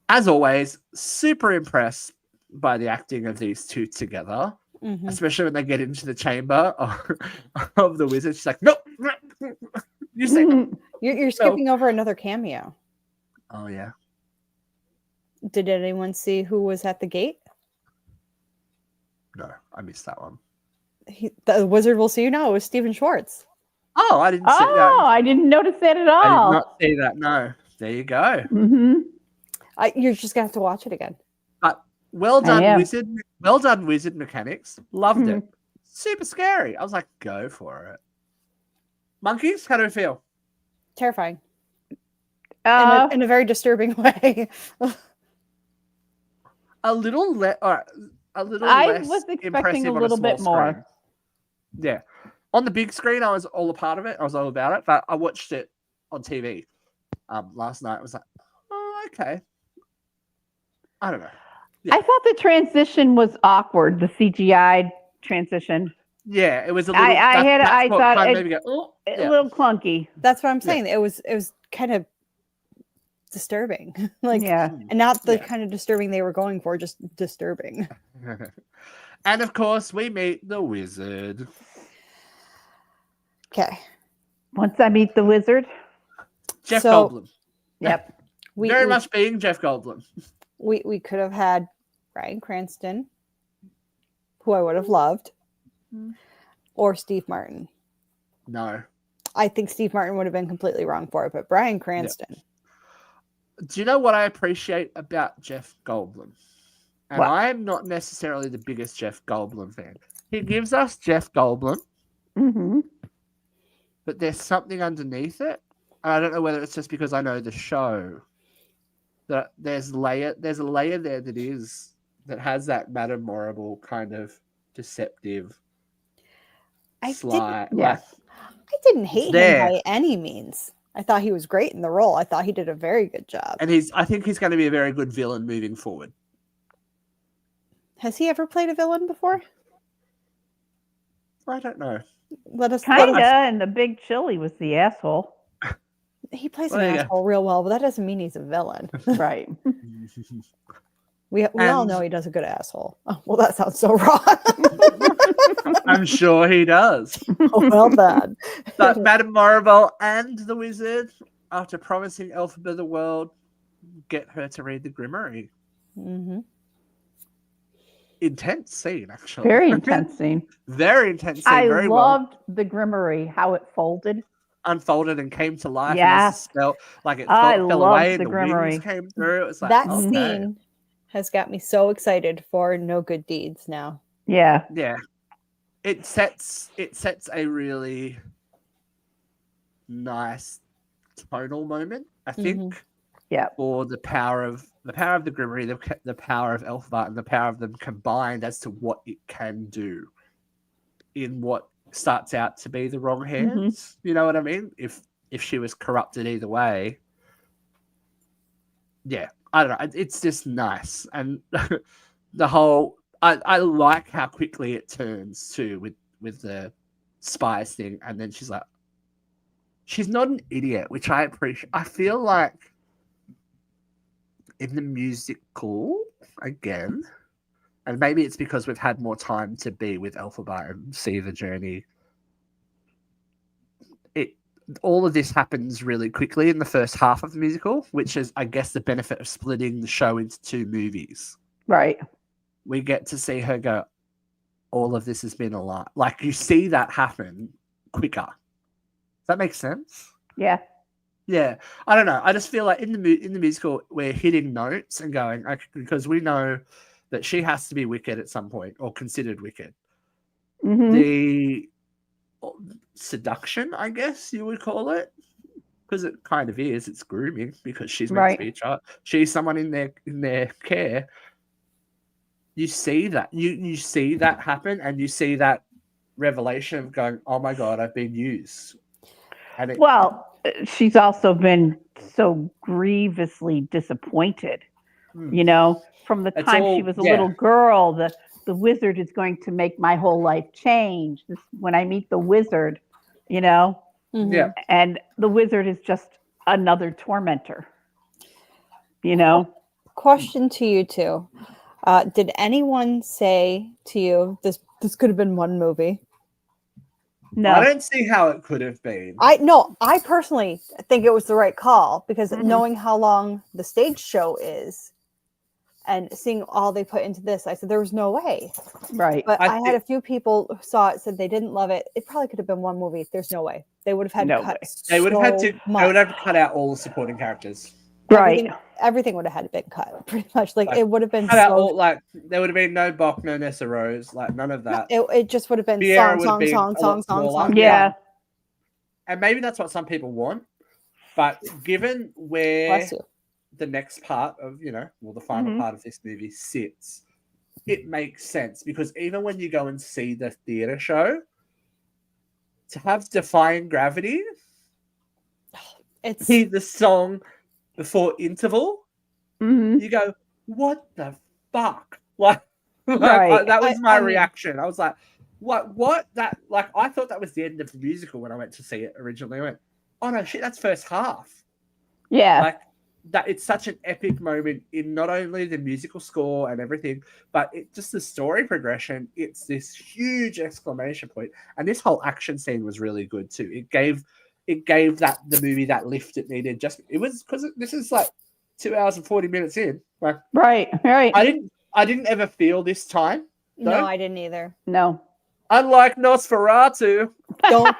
As always, super impressed by the acting of these two together, especially when they get into the chamber of the wizard. She's like, nope, you say no. You're skipping over another cameo. Oh, yeah. Did anyone see who was at the gate? No, I missed that one. The wizard will see you now. It was Stephen Schwartz. Oh, I didn't see that. Oh, I didn't notice that at I all. did not see that. No. There you go. Mm-hmm. You're just gonna have to watch it again. But well done, wizard. Well done, wizard mechanics. Loved it. Super scary. I was like, go for it. Monkeys, how do it feel? Terrifying. In a very disturbing way. A little less. I less was expecting impressive a on little small bit more. screen. Yeah. On the big screen, I was all a part of it. I was all about it. But I watched it on TV last night. I was like, oh, okay. I don't know. Yeah. I thought the transition was awkward, the CGI transition. Yeah, it was a little. I thought it, maybe go, oh, a little clunky. That's what I'm saying. Yeah. It was kind of disturbing. And not the kind of disturbing they were going for, just disturbing. And of course, we meet the wizard. Okay. Once I meet the wizard. Jeff Goldblum. Yep. Very much being Jeff Goldblum. We could have had Bryan Cranston, who I would have loved, or Steve Martin. No. I think Steve Martin would have been completely wrong for it, but Bryan Cranston. Yep. Do you know what I appreciate about Jeff Goldblum? And what? I'm not necessarily the biggest Jeff Goldblum fan. He gives us Jeff Goldblum, but there's something underneath it. I don't know whether it's just because I know the show. That there's a layer there that has that Madame Morrible kind of deceptive, I sly. Yeah. I didn't hate him there. by any means. I thought he was great in the role. I thought he did a very good job. And I think he's going to be a very good villain moving forward. Has he ever played a villain before? I don't know. Kinda, and the Big Chill, he was the asshole. He plays Well, an there you go. asshole real well, but that doesn't mean he's a villain. Right. We all know he does a good asshole. Oh, well, that sounds so wrong. I'm sure he does. Oh, well done. But Madame Maribel and the wizard, after promising Elphaba the world, get her to read the Grimoire. Mm-hmm. Intense scene, actually. Very intense scene. Very intense scene. I very loved the Grimoire, how it folded. Unfolded and came to life. Yeah. And spell, like it I fell loved away the and the Grimoire. wings came through. It was like, That okay. scene has got me so excited for No Good Deeds now. Yeah. Yeah. It sets a really nice tonal moment, I think. Yeah. For the power of the Grimoire, the power of Elphaba, and the power of them combined as to what it can do in what starts out to be the wrong hands. You know what I mean? If she was corrupted either way. Yeah. I don't know. It's just nice. And the whole I like how quickly it turns too with the spies thing, and then she's like, she's not an idiot, which I appreciate. I feel like in the musical, again, and maybe it's because we've had more time to be with Elphaba and see the journey. All of this happens really quickly in the first half of the musical, which is, I guess, the benefit of splitting the show into 2 movies. Right. We get to see her go, all of this has been a lie. Like, you see that happen quicker. Does that make sense? Yeah. Yeah. I don't know. I just feel like in the musical, we're hitting notes and going, okay, because we know that she has to be wicked at some point, or considered wicked. The seduction, I guess you would call it, because it kind of is. It's grooming, because she's meant to be a child. She's someone in their care. You see that you see that happen, and you see that revelation of going, oh my god, I've been used. And she's also been so grievously disappointed. You know, from the time she was a little girl, the wizard is going to make my whole life change. When I meet the wizard, you know, and the wizard is just another tormentor, you know. Question to you two. Did anyone say to you, this could have been one movie? No. I don't see how it could have been. I personally think it was the right call, because knowing how long the stage show is and seeing all they put into this, I said there was no way. Right. But I had a few people who saw it, said they didn't love it. It probably could have been one movie. There's no way. They would have had to cut They would have had to. much. They would have to cut out all the supporting characters. Everything would have had to been cut, pretty much. Like it would have been there would have been no Bok, no Nessa Rose, like none of that. It just would have been song. Yeah. And maybe that's what some people want, but given where the next part of, the final part of this movie sits, it makes sense, because even when you go and see the theater show, to have Defying Gravity, hear the song before interval, you go, what the fuck? That was my reaction. I was like, what? That, like, I thought that was the end of the musical when I went to see it originally. I went, oh no, shit, that's first half. Yeah. Like, that it's such an epic moment in not only the musical score and everything, but just the story progression. It's this huge exclamation point, and this whole action scene was really good too. It gave the movie that lift it needed. It was because this is like 2 hours and 40 minutes in. Like, right. I didn't ever feel this time. No, I didn't either. No. Unlike Nosferatu. Don't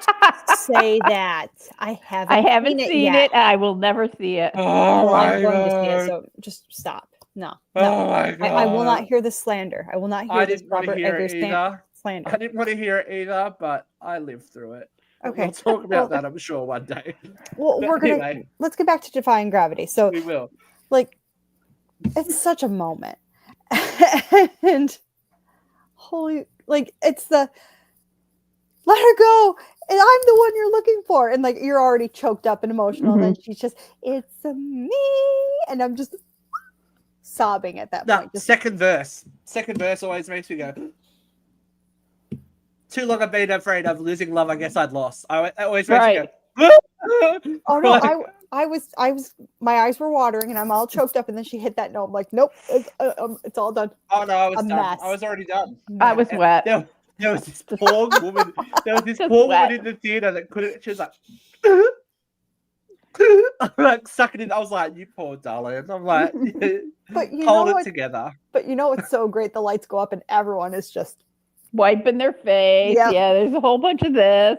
say that. I haven't seen it. I will never see it. Oh, I'm going to see it, so just stop. No. Oh my God. I will not hear the slander. I will not hear this Robert Eggers slander. I didn't want to hear it either, but I lived through it. Okay. We'll talk about that, I'm sure, one day. Well, let's get back to Defying Gravity. So we will. Like, it's such a moment. And totally like it's the let her go, and I'm the one you're looking for, and like you're already choked up and emotional, and then she's just it's a me, and I'm just sobbing at that point. Just second verse always makes me go. Too long I've been afraid of losing love. I guess I'd lost. It always makes me go. Oh no, I was my eyes were watering and I'm all choked up, and then she hit that note. I'm like, nope, it's all done. Oh no, I was done. Mess. I was already done. I was wet. There was this poor woman. There was this poor woman in the theater that couldn't. She was like, I'm like sucking in. I was like, you poor darling. I'm like, but you hold know it together. But you know it's so great. The lights go up and everyone is just wiping their face. Yep. Yeah, there's a whole bunch of this.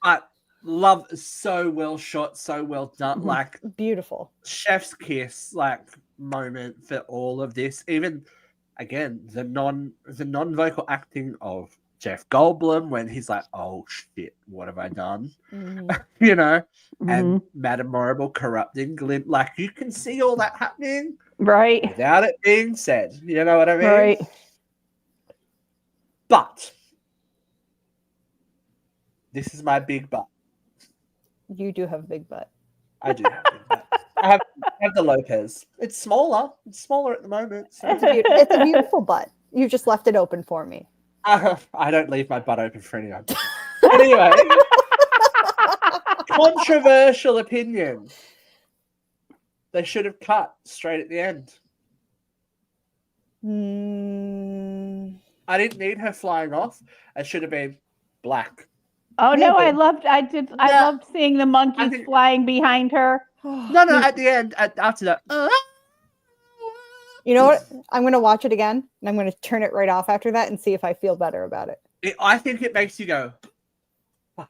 But love is so well shot, so well done. Like beautiful. Chef's kiss, like moment for all of this. Even again, the non-vocal acting of Jeff Goldblum when he's like, "Oh shit, what have I done?" You know, and Madame Morrible corrupting Glint. Like you can see all that happening, right, without it being said. You know what I mean? Right. But this is my big butt. You do have a big butt. I do have a big butt. I have the Lopez. It's smaller. It's smaller at the moment. So. It's a beautiful butt. You just left it open for me. I don't leave my butt open for anyone. Anyway, controversial opinion. They should have cut straight at the end. I didn't need her flying off. It should have been black. Oh no, I loved seeing the monkeys flying behind her. No, at the end, after that. You know what? I'm going to watch it again, and I'm going to turn it right off after that and see if I feel better about it. I think it makes you go, fuck.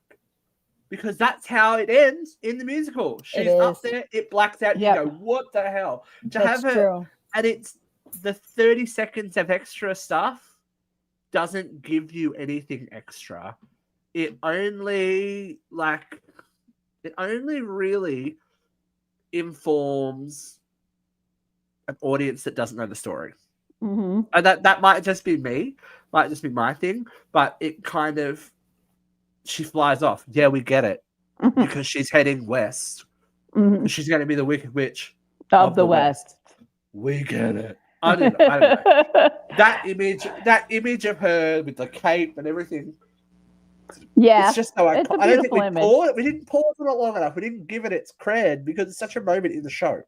Because that's how it ends in the musical. She's up there, it blacks out, you go, what the hell? That's true. And it's the 30 seconds of extra stuff doesn't give you anything extra. It only really informs an audience that doesn't know the story. And that might just be me, might just be my thing, but it kind of, she flies off. Yeah, we get it. Because she's heading west. She's going to be the Wicked Witch of the West. We get it. I don't know. That image of her with the cape and everything. Yeah, it's just so it's a I don't think image. we didn't pause on it long enough. We didn't give it its cred because it's such a moment in the show.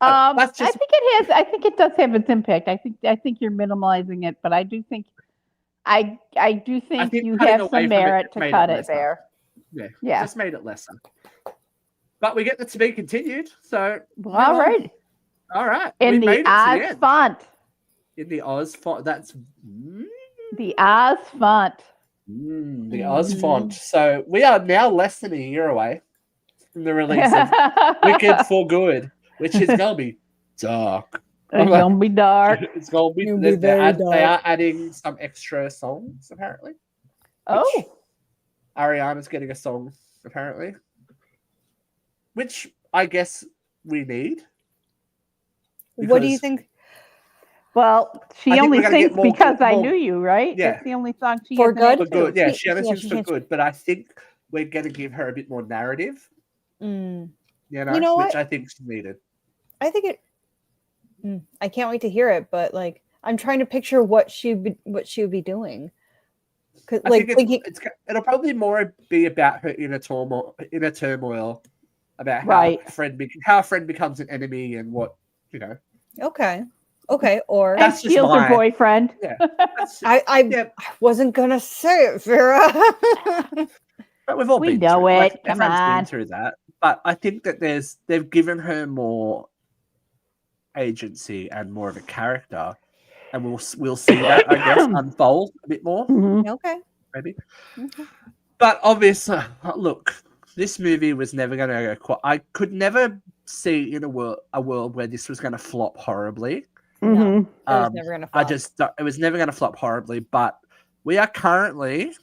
I think it has. I think it does have its impact. I think you're minimalizing it, but I do think you have some merit to cut it there. Yeah, just made it lesser. But we get the to be continued. So all right. In the Oz font. In the Oz font. That's the Oz font. The Oz font. So we are now less than a year away from the release of Wicked for Good, which is gonna be dark. It's gonna be dark. It's gonna be. They are adding some extra songs apparently. Oh, Ariana's getting a song apparently, which I guess we need. What do you think? Well, she only sings Because I Knew You, right? Yeah. That's the only song she for has. Good. For Good, yeah. She only sings For Good, but I think we're going to give her a bit more narrative. You know which I think is needed. I think it. I can't wait to hear it, but like I'm trying to picture what she would be doing. I think it'll probably more be about her inner turmoil, about how a friend becomes an enemy and what Okay, or and steals her boyfriend. Yeah, I wasn't gonna say it, Vera. But we've all been know through, it. Come everyone's on. been through that. But I think that they've given her more agency and more of a character, and we'll see that I guess unfold a bit more. Okay, maybe. But obviously, look, this movie was never going to go. I could never see in a world where this was going to flop horribly. No, it was never going to flop. It was never going to flop horribly. But we are currently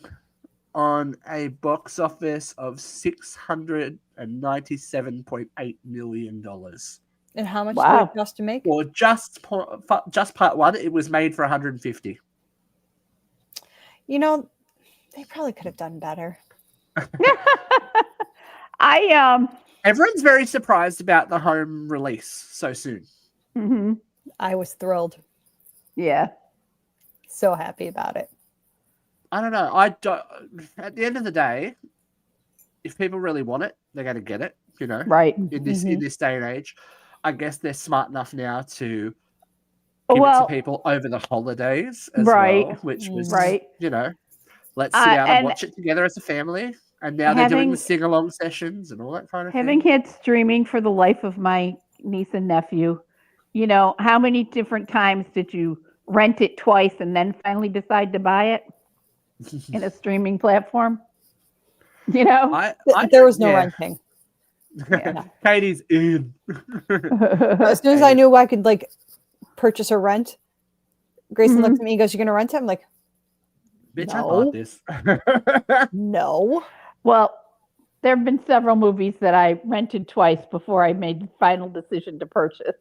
on a box office of $697.8 million. And how much did it cost to make? Well, just part one, it was made for 150. You know, they probably could have done better. Everyone's very surprised about the home release so soon. Mm-hmm. I was thrilled. Yeah. So happy about it. I don't know. At the end of the day, if people really want it, they're going to get it. You know, Right. in this day and age, I guess they're smart enough now to give it to people over the holidays as well, which was you know, let's sit down and watch it together as a family. And now they're doing the sing-along sessions and all that kind of thing. Having had streaming for the life of my niece and nephew, you know, how many different times did you rent it twice and then finally decide to buy it in a streaming platform? You know? There was no renting. Yeah. Katie's in. As soon as I knew I could like purchase or rent, Grayson looked at me and goes, "You're gonna rent it?" I'm like, bitch, no. I bought this. No. Well, there have been several movies that I rented twice before I made the final decision to purchase.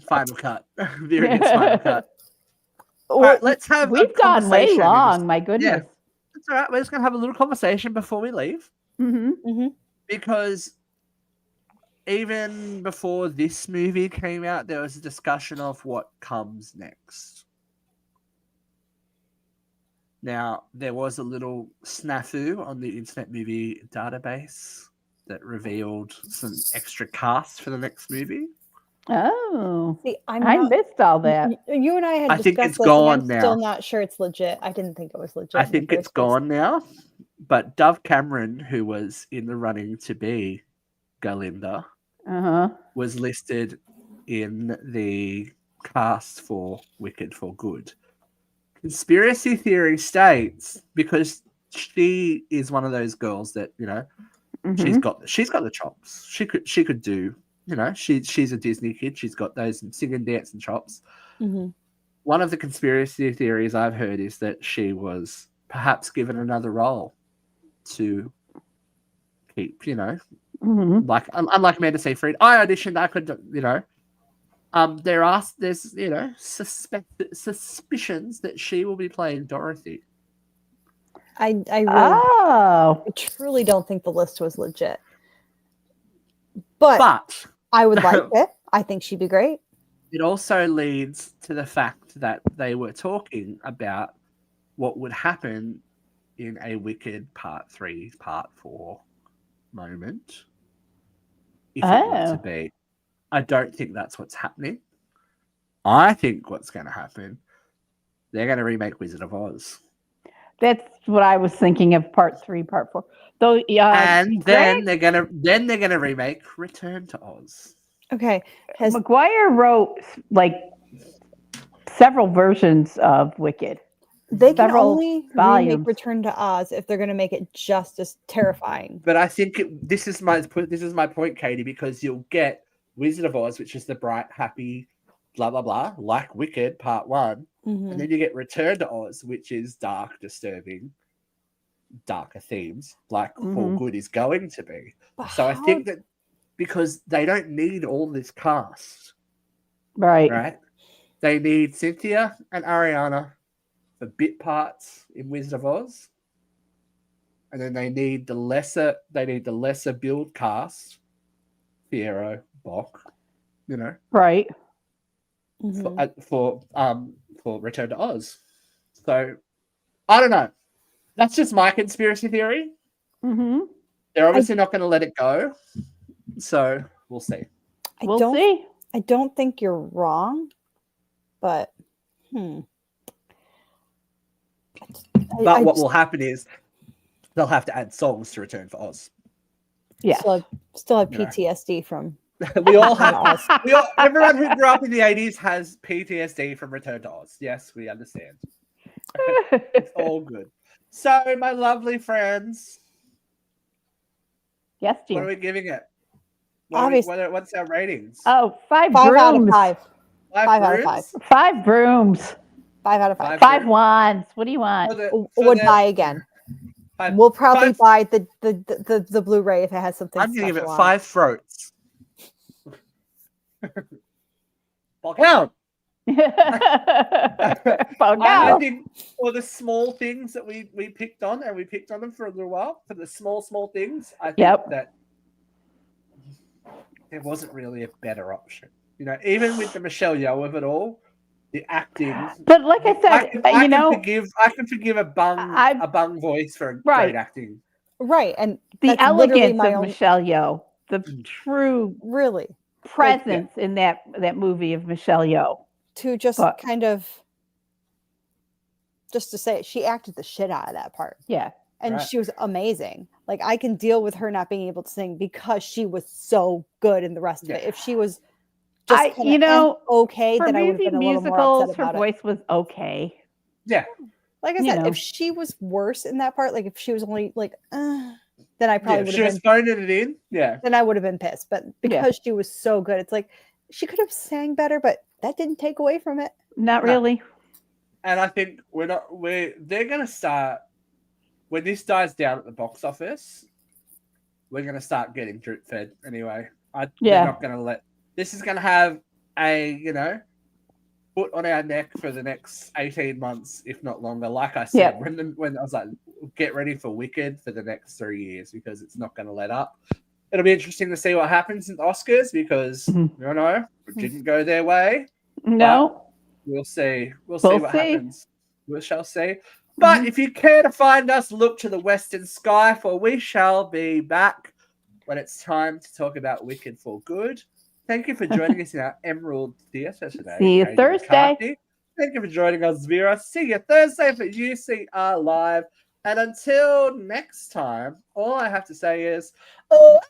Final cut. Viewing's final cut. All right, let's have We've gone way long, my goodness. Yeah, that's all right. We're just going to have a little conversation before we leave. Because even before this movie came out, there was a discussion of what comes next. Now, there was a little snafu on the Internet Movie Database that revealed some extra cast for the next movie. Oh, see, I missed all that. You and I had discussed think it's this, gone and I'm now. still not sure it's legit. I didn't think it was legit. I think it's gone now. But Dove Cameron, who was in the running to be Galinda, was listed in the cast for Wicked for Good. Conspiracy theory states, because she is one of those girls that, you know, she's got the chops. She could do, you know, she's a Disney kid. She's got those singing, dancing chops. One of the conspiracy theories I've heard is that she was perhaps given another role to keep, you know, like unlike Amanda Seyfried, I auditioned. I could, you know. There's you know suspicions that she will be playing Dorothy. I truly don't think the list was legit, but I would like it. I think she'd be great. It also leads to the fact that they were talking about what would happen in a Wicked Part 3, Part 4 moment if it were to be. I don't think that's what's happening. I think what's going to happen, they're going to remake Wizard of Oz. That's what I was thinking of Part 3, Part 4. Though, and then they're gonna remake Return to Oz. Okay, McGuire wrote like several versions of Wicked. They can only remake Return to Oz if they're going to make it just as terrifying. But I think this is my point, Katie, because you'll get Wizard of Oz, which is the bright, happy, blah blah blah, like Wicked Part 1, and then you get Return to Oz, which is dark, disturbing, darker themes, like For Good is going to be. So I think that because they don't need all this cast, right? They need Cynthia and Ariana for bit parts in Wizard of Oz, and then they need the lesser build cast, Fiyero, Bok, you know, right? For Return to Oz. So I don't know. That's just my conspiracy theory. They're obviously not going to let it go, so we'll see. We'll see. I don't think you're wrong, but But what will happen is they'll have to add songs to Return for Oz. Yeah, still have PTSD from. We all have. Everyone who grew up in the 80s has PTSD from Return to Oz. Yes, we understand. It's all good. So, my lovely friends. Yes, dear. What are we giving it? What's our ratings? Oh, 5 brooms. 5 out of 5. 5 out of 5. 5 brooms. 5 out of 5. 5 wands. What do you want? Would buy again. We'll probably buy the Blu-ray if it has something. I'm gonna give it 5 throats. Blockhound. I think for the small things that we picked on, and we picked on them for a little while, for the small things, I think that there wasn't really a better option. You know, even with the Michelle Yeoh of it all, the acting. But like I said, I can forgive a bung voice for great acting. Right, and the elegance of Michelle Yeoh, the true really presence in that movie of Michelle Yeoh, to just kind of just to say it, she acted the shit out of that part. Yeah, and she was amazing. Like, I can deal with her not being able to sing because she was so good in the rest of it. If she was just okay, then I would have been a little more upset about her voice was okay. Yeah. Like I said, if she was worse in that part, like if she was only like, then I probably would have been. She was phoning it in. Yeah. Then I would have been pissed. But because she was so good, it's like she could have sang better, but that didn't take away from it. Not really. And I think they're gonna start when this dies down at the box office. We're gonna start getting drip fed anyway. They're not gonna let. This is gonna have a foot on our neck for the next 18 months, if not longer. Like I said, when I was like, get ready for Wicked for the next 3 years because it's not going to let up. It'll be interesting to see what happens in the Oscars because, it didn't go their way. No. We'll see. We'll see what happens. We shall see. But if you care to find us, look to the western sky, for we shall be back when it's time to talk about Wicked for good. Thank you for joining us in our Emerald Theatre today. See you Thursday. Thank you for joining us, Vera. See you Thursday for UCR Live. And until next time, all I have to say is, oh.